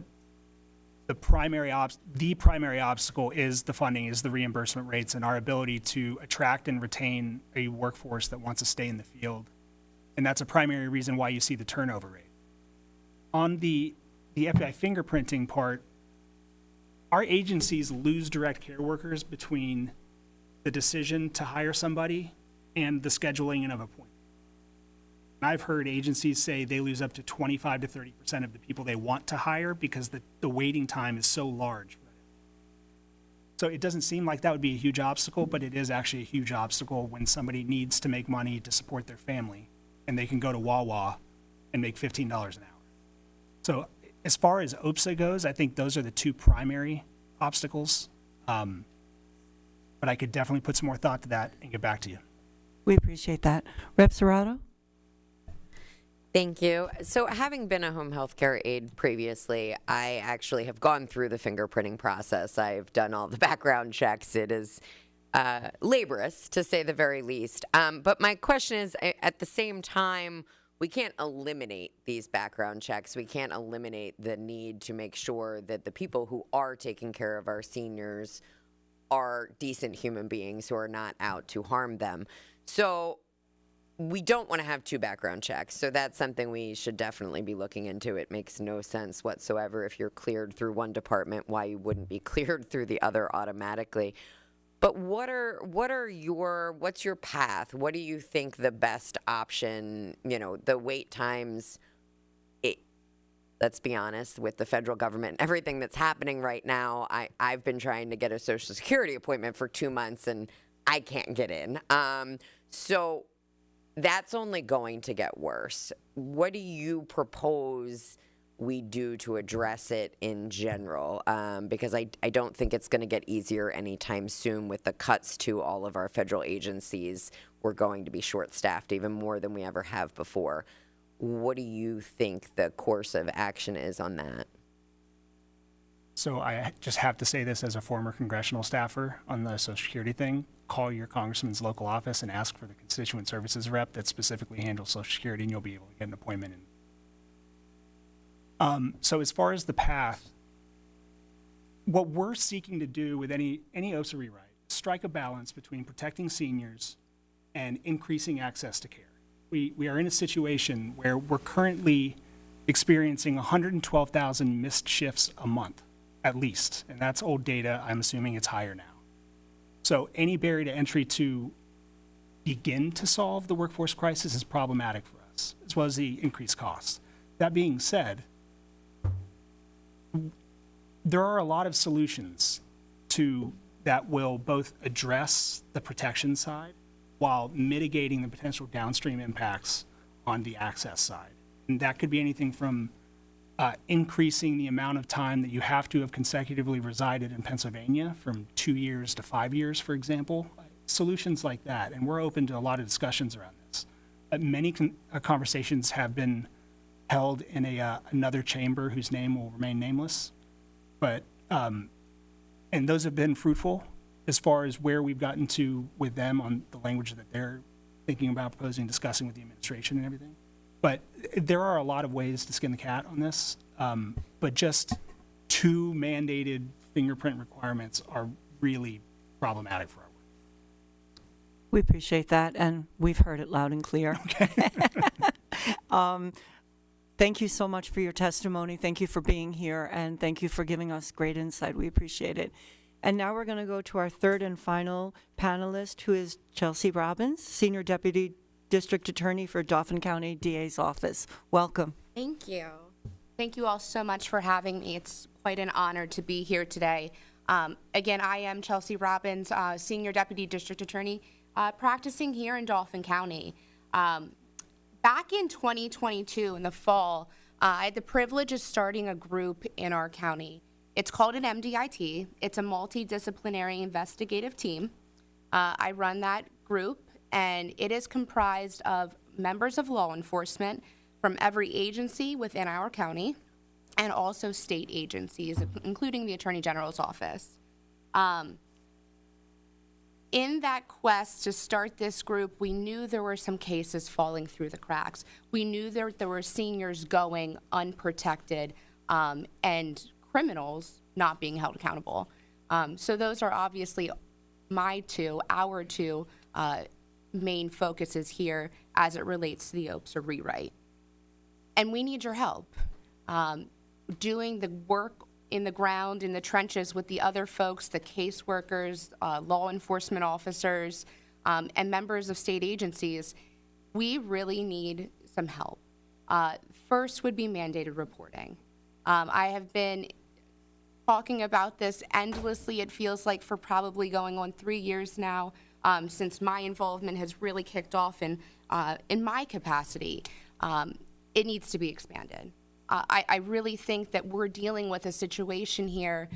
primary obstacle is the funding, is the reimbursement rates, and our ability to attract and retain a workforce that wants to stay in the field. And that's a primary reason why you see the turnover rate. On the FBI fingerprinting part, our agencies lose direct care workers between the decision to hire somebody and the scheduling of appointments. I've heard agencies say they lose up to 25 to 30% of the people they want to hire because the waiting time is so large. So it doesn't seem like that would be a huge obstacle, but it is actually a huge obstacle when somebody needs to make money to support their family and they can go to Wawa and make $15 an hour. So as far as OAPSA goes, I think those are the two primary obstacles. But I could definitely put some more thought to that and get back to you. We appreciate that. Rep. Serrato? Thank you. So having been a home health care aide previously, I actually have gone through the fingerprinting process. I've done all the background checks. It is laborious, to say the very least. But my question is, at the same time, we can't eliminate these background checks. We can't eliminate the need to make sure that the people who are taking care of our seniors are decent human beings who are not out to harm them. So we don't want to have two background checks. So that's something we should definitely be looking into. It makes no sense whatsoever if you're cleared through one department, why you wouldn't be cleared through the other automatically. But what's your path? What do you think the best option, the wait times, let's be honest, with the federal government and everything that's happening right now, I've been trying to get a Social Security appointment for 2 months and I can't get in. So that's only going to get worse. What do you propose we do to address it in general? Because I don't think it's going to get easier anytime soon with the cuts to all of our federal agencies. We're going to be short-staffed even more than we ever have before. What do you think the course of action is on that? So I just have to say this as a former congressional staffer on the Social Security thing. Call your congressman's local office and ask for the constituent services rep that specifically handles Social Security, and you'll be able to get an appointment. So as far as the path, what we're seeking to do with any OAPSA rewrite is strike a balance between protecting seniors and increasing access to care. We are in a situation where we're currently experiencing 112,000 missed shifts a month, at least. And that's old data. I'm assuming it's higher now. So any barrier to entry to begin to solve the workforce crisis is problematic for us, as well as the increased costs. That being said, there are a lot of solutions that will both address the protection side while mitigating the potential downstream impacts on the access side. And that could be anything from increasing the amount of time that you have to have consecutively resided in Pennsylvania from 2 years to 5 years, for example. Solutions like that. And we're open to a lot of discussions around this. Many conversations have been held in another chamber whose name will remain nameless. But, and those have been fruitful as far as where we've gotten to with them on the language that they're thinking about proposing, discussing with the administration and everything. But there are a lot of ways to skin the cat on this, but just 2 mandated fingerprint requirements are really problematic for our work. We appreciate that, and we've heard it loud and clear. Okay. Thank you so much for your testimony. Thank you for being here, and thank you for giving us great insight. We appreciate it. And now we're going to go to our third and final panelist, who is Chelsea Robbins, Senior Deputy District Attorney for Dauphin County DA's Office. Welcome. Thank you. Thank you all so much for having me. It's quite an honor to be here today. Again, I am Chelsea Robbins, Senior Deputy District Attorney, practicing here in Dauphin County. Back in 2022, in the fall, I had the privilege of starting a group in our county. It's called an MDIT. It's a multidisciplinary investigative team. I run that group, and it is comprised of members of law enforcement from every agency within our county and also state agencies, including the Attorney General's office. In that quest to start this group, we knew there were some cases falling through the cracks. We knew there were seniors going unprotected and criminals not being held accountable. So those are obviously our two main focuses here as it relates to the OAPSA rewrite. And we need your help doing the work in the ground, in the trenches with the other folks, the caseworkers, law enforcement officers, and members of state agencies. We really need some help. First would be mandated reporting. I have been talking about this endlessly, it feels like, for probably going on 3 years now, since my involvement has really kicked off in my capacity. It needs to be expanded. I really think that we're dealing with a situation here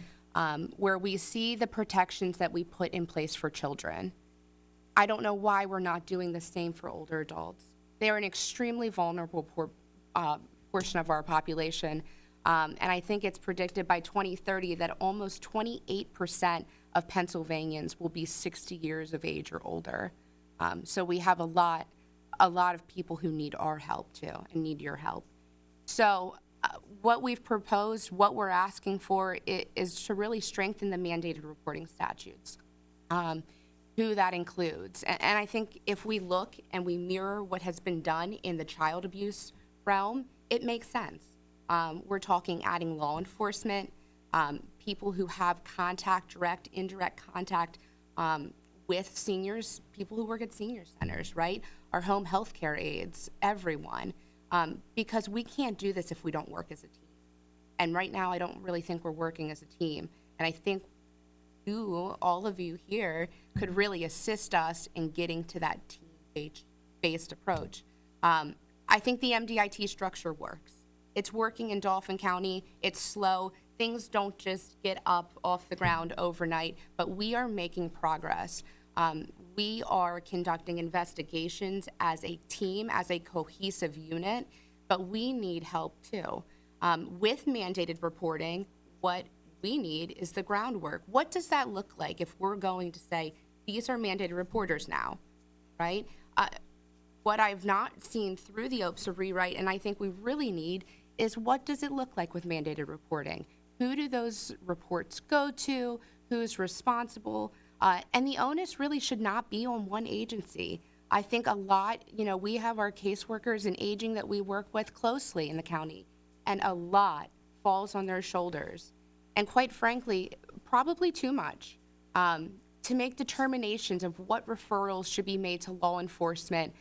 where we see the protections that we put in place for children. I don't know why we're not doing the same for older adults. They are an extremely vulnerable portion of our population. And I think it's predicted by 2030 that almost 28% of Pennsylvanians will be 60 years of age or older. So we have a lot of people who need our help too, and need your help. So what we've proposed, what we're asking for is to really strengthen the mandated reporting statutes, who that includes. And I think if we look and we mirror what has been done in the child abuse realm, it makes sense. We're talking adding law enforcement, people who have contact, direct, indirect contact with seniors, people who work at senior centers, right? Our home health care aides, everyone. Because we can't do this if we don't work as a team. And right now, I don't really think we're working as a team. And I think you, all of you here, could really assist us in getting to that team-based approach. I think the MDIT structure works. It's working in Dauphin County. It's slow. Things don't just get up off the ground overnight, but we are making progress. We are conducting investigations as a team, as a cohesive unit, but we need help too. With mandated reporting, what we need is the groundwork. What does that look like if we're going to say, these are mandated reporters now, right? What I've not seen through the OAPSA rewrite, and I think we really need, is what does it look like with mandated reporting? Who do those reports go to? Who's responsible? And the onus really should not be on one agency. I think a lot, we have our caseworkers in aging that we work with closely in the county, and a lot falls on their shoulders. And quite frankly, probably too much, to make determinations of what referrals should be made to law enforcement.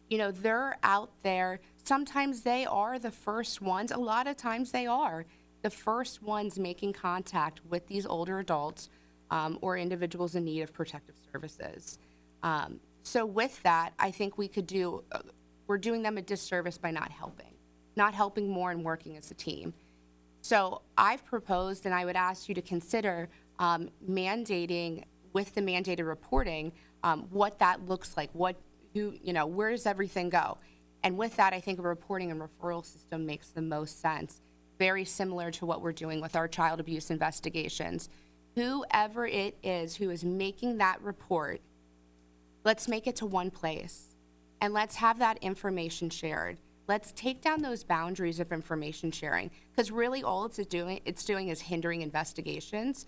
They're out there. Sometimes they are the first ones. A lot of times they are the first ones making contact with these older adults or individuals in need of protective services. So with that, I think we could we're doing them a disservice by not helping. not helping more and working as a team. So I've proposed, and I would ask you to consider mandating with the mandated reporting what that looks like, where does everything go? And with that, I think a reporting and referral system makes the most sense, very similar to what we're doing with our child abuse investigations. Whoever it is who is making that report, let's make it to one place, and let's have that information shared. Let's take down those boundaries of information sharing, because really all it's doing is hindering investigations,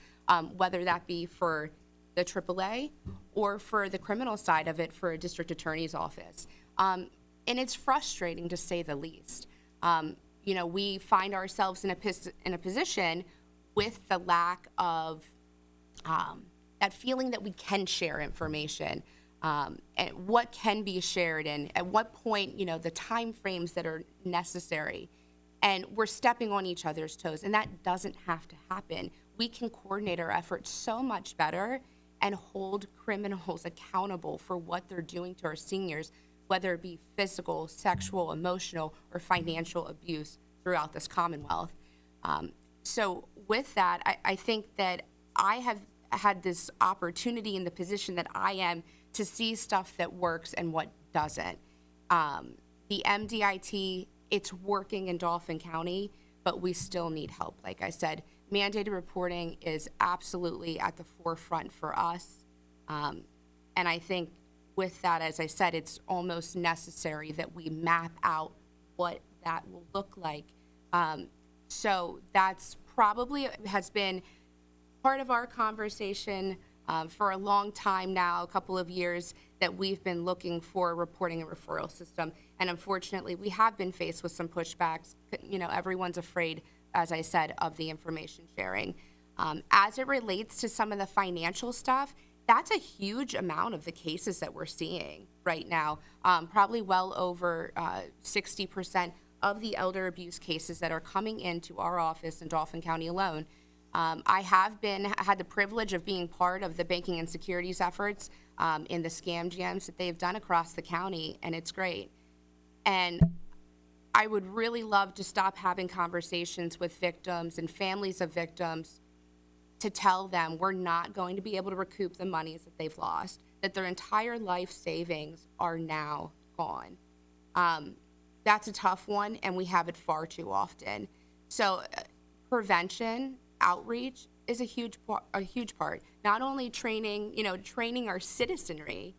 whether that be for the AAA or for the criminal side of it for a district attorney's office. And it's frustrating, to say the least. We find ourselves in a position with the lack of that feeling that we can share information. And what can be shared, and at what point, the time frames that are necessary. And we're stepping on each other's toes, and that doesn't have to happen. We can coordinate our efforts so much better and hold criminals accountable for what they're doing to our seniors, whether it be physical, sexual, emotional, or financial abuse throughout this Commonwealth. So with that, I think that I have had this opportunity in the position that I am to see stuff that works and what doesn't. The MDIT, it's working in Dauphin County, but we still need help. Like I said, mandated reporting is absolutely at the forefront for us. And I think with that, as I said, it's almost necessary that we map out what that will look like. So that's probably has been part of our conversation for a long time now, a couple of years, that we've been looking for a reporting and referral system. And unfortunately, we have been faced with some pushbacks. Everyone's afraid, as I said, of the information sharing. As it relates to some of the financial stuff, that's a huge amount of the cases that we're seeing right now. Probably well over 60% of the elder abuse cases that are coming into our office in Dauphin County alone. I have had the privilege of being part of the banking and securities efforts in the scam jams that they've done across the county, and it's great. And I would really love to stop having conversations with victims and families of victims to tell them we're not going to be able to recoup the monies that they've lost, that their entire life savings are now gone. That's a tough one, and we have it far too often. So prevention, outreach is a huge part. Not only training our citizenry,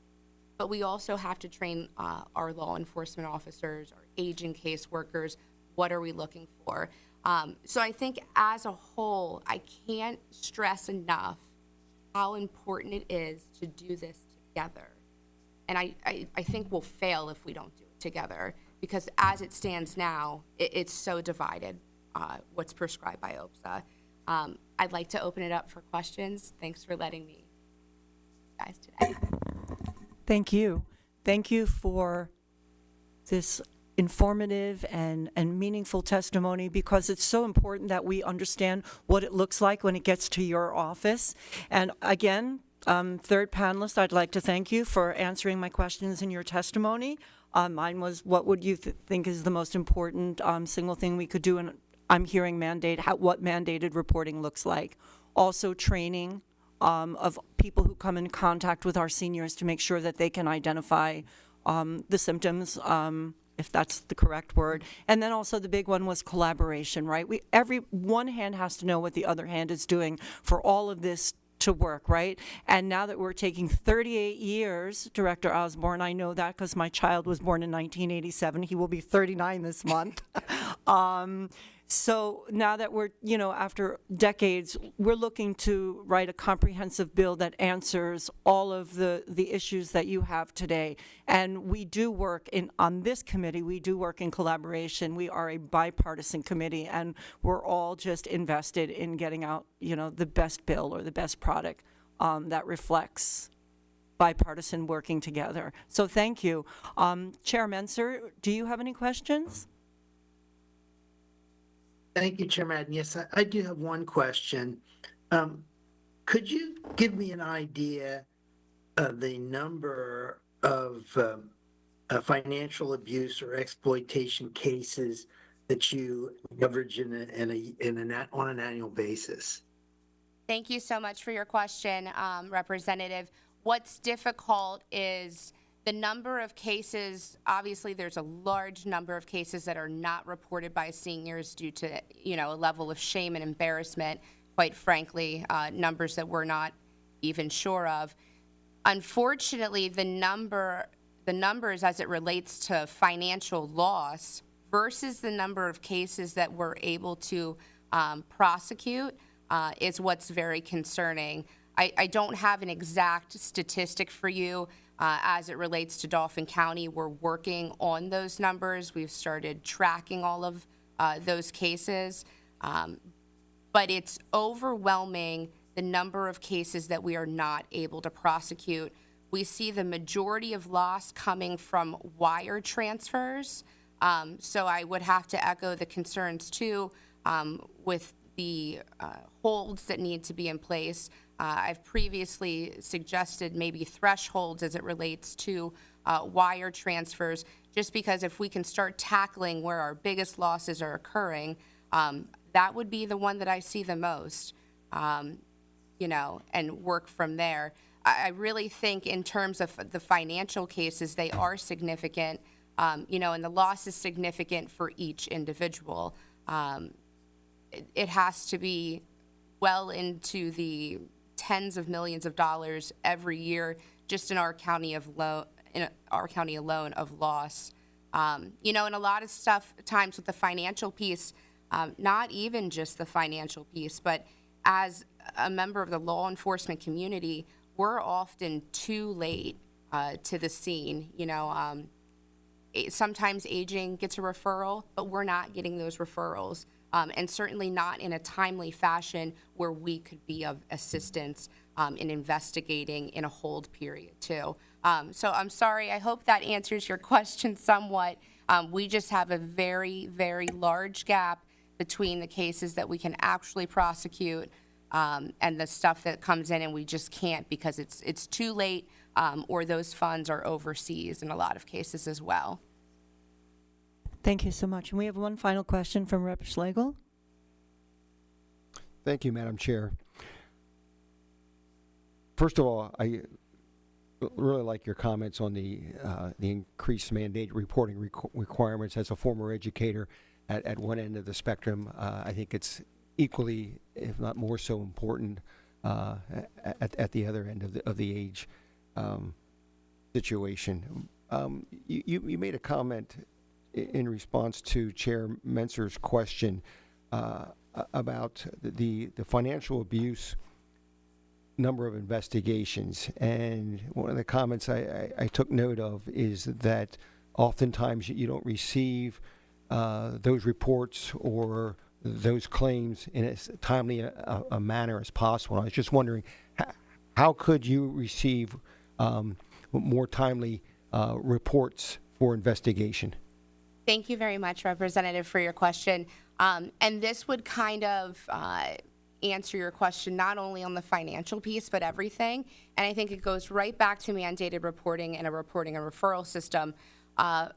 but we also have to train our law enforcement officers, our aging caseworkers. What are we looking for? So I think as a whole, I can't stress enough how important it is to do this together. And I think we'll fail if we don't do it together, because as it stands now, it's so divided, what's prescribed by OAPSA. I'd like to open it up for questions. Thanks for letting me, guys, today. Thank you. Thank you for this informative and meaningful testimony, because it's so important that we understand what it looks like when it gets to your office. And again, third panelist, I'd like to thank you for answering my questions in your testimony. Mine was, what would you think is the most important single thing we could do? And I'm hearing what mandated reporting looks like. Also training of people who come in contact with our seniors to make sure that they can identify the symptoms, if that's the correct word. And then also the big one was collaboration, right? One hand has to know what the other hand is doing for all of this to work, right? And now that we're taking 38 years, Director Osborne, I know that because my child was born in 1987. He will be 39 this month. So now that we're, after decades, we're looking to write a comprehensive bill that answers all of the issues that you have today. And we do work on this committee, we do work in collaboration. We are a bipartisan committee, and we're all just invested in getting out, the best bill or the best product that reflects bipartisan working together. So thank you. Chair Menser, do you have any questions? Thank you, Chair Madden. Yes, I do have one question. Could you give me an idea of the number of financial abuse or exploitation cases that you coverage on an annual basis? Thank you so much for your question, Representative. What's difficult is the number of cases. Obviously, there's a large number of cases that are not reported by seniors due to, a level of shame and embarrassment, quite frankly, numbers that we're not even sure of. Unfortunately, the numbers as it relates to financial loss versus the number of cases that we're able to prosecute is what's very concerning. I don't have an exact statistic for you as it relates to Dauphin County. We're working on those numbers. We've started tracking all of those cases. But it's overwhelming the number of cases that we are not able to prosecute. We see the majority of loss coming from wire transfers. So I would have to echo the concerns too with the holds that need to be in place. I've previously suggested maybe thresholds as it relates to wire transfers, just because if we can start tackling where our biggest losses are occurring, that would be the one that I see the most, and work from there. I really think in terms of the financial cases, they are significant, and the loss is significant for each individual. It has to be well into the tens of millions of dollars every year just in our county alone of loss. And a lot of times with the financial piece, not even just the financial piece, but as a member of the law enforcement community, we're often too late to the scene. Sometimes aging gets a referral, but we're not getting those referrals. And certainly not in a timely fashion where we could be of assistance in investigating in a hold period too. So I'm sorry, I hope that answers your question somewhat. We just have a very, very large gap between the cases that we can actually prosecute and the stuff that comes in and we just can't because it's too late or those funds are overseas in a lot of cases as well. Thank you so much. And we have one final question from Rep. Schlegel. Thank you, Madam Chair. First of all, I really like your comments on the increased mandate reporting requirements. As a former educator at one end of the spectrum, I think it's equally, if not more so important, at the other end of the age situation. You made a comment in response to Chair Mentzer's question about the financial abuse number of investigations. And one of the comments I took note of is that oftentimes you don't receive those reports or those claims in as timely a manner as possible. And I was just wondering, how could you receive more timely reports for investigation? Thank you very much, Representative, for your question. And this would kind of answer your question not only on the financial piece, but everything. And I think it goes right back to mandated reporting and a reporting and referral system.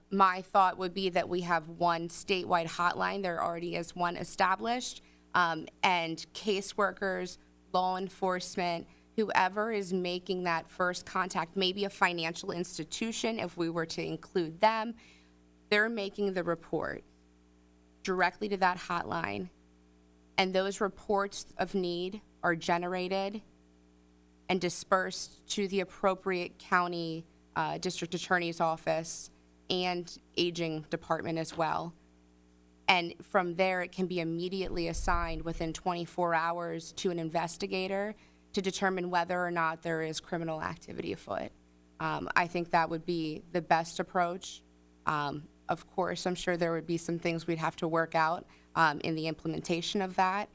My thought would be that we have one statewide hotline. There already is one established. And caseworkers, law enforcement, whoever is making that first contact, maybe a financial institution, if we were to include them, they're making the report directly to that hotline. And those reports of need are generated and dispersed to the appropriate county district attorney's office and aging department as well. And from there, it can be immediately assigned within 24 hours to an investigator to determine whether or not there is criminal activity afoot. I think that would be the best approach. Of course, I'm sure there would be some things we'd have to work out in the implementation of that.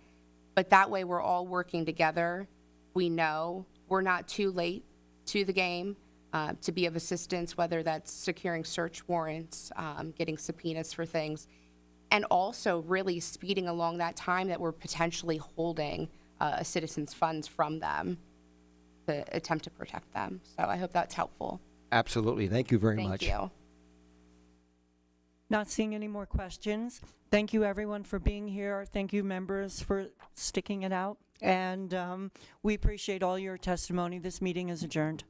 But that way, we're all working together. We know we're not too late to the game to be of assistance, whether that's securing search warrants, getting subpoenas for things, and also really speeding along that time that we're potentially holding a citizen's funds from them to attempt to protect them. So I hope that's helpful. Absolutely. Thank you very much. Thank you. Not seeing any more questions. Thank you, everyone, for being here. Thank you, members, for sticking it out. And we appreciate all your testimony. This meeting is adjourned.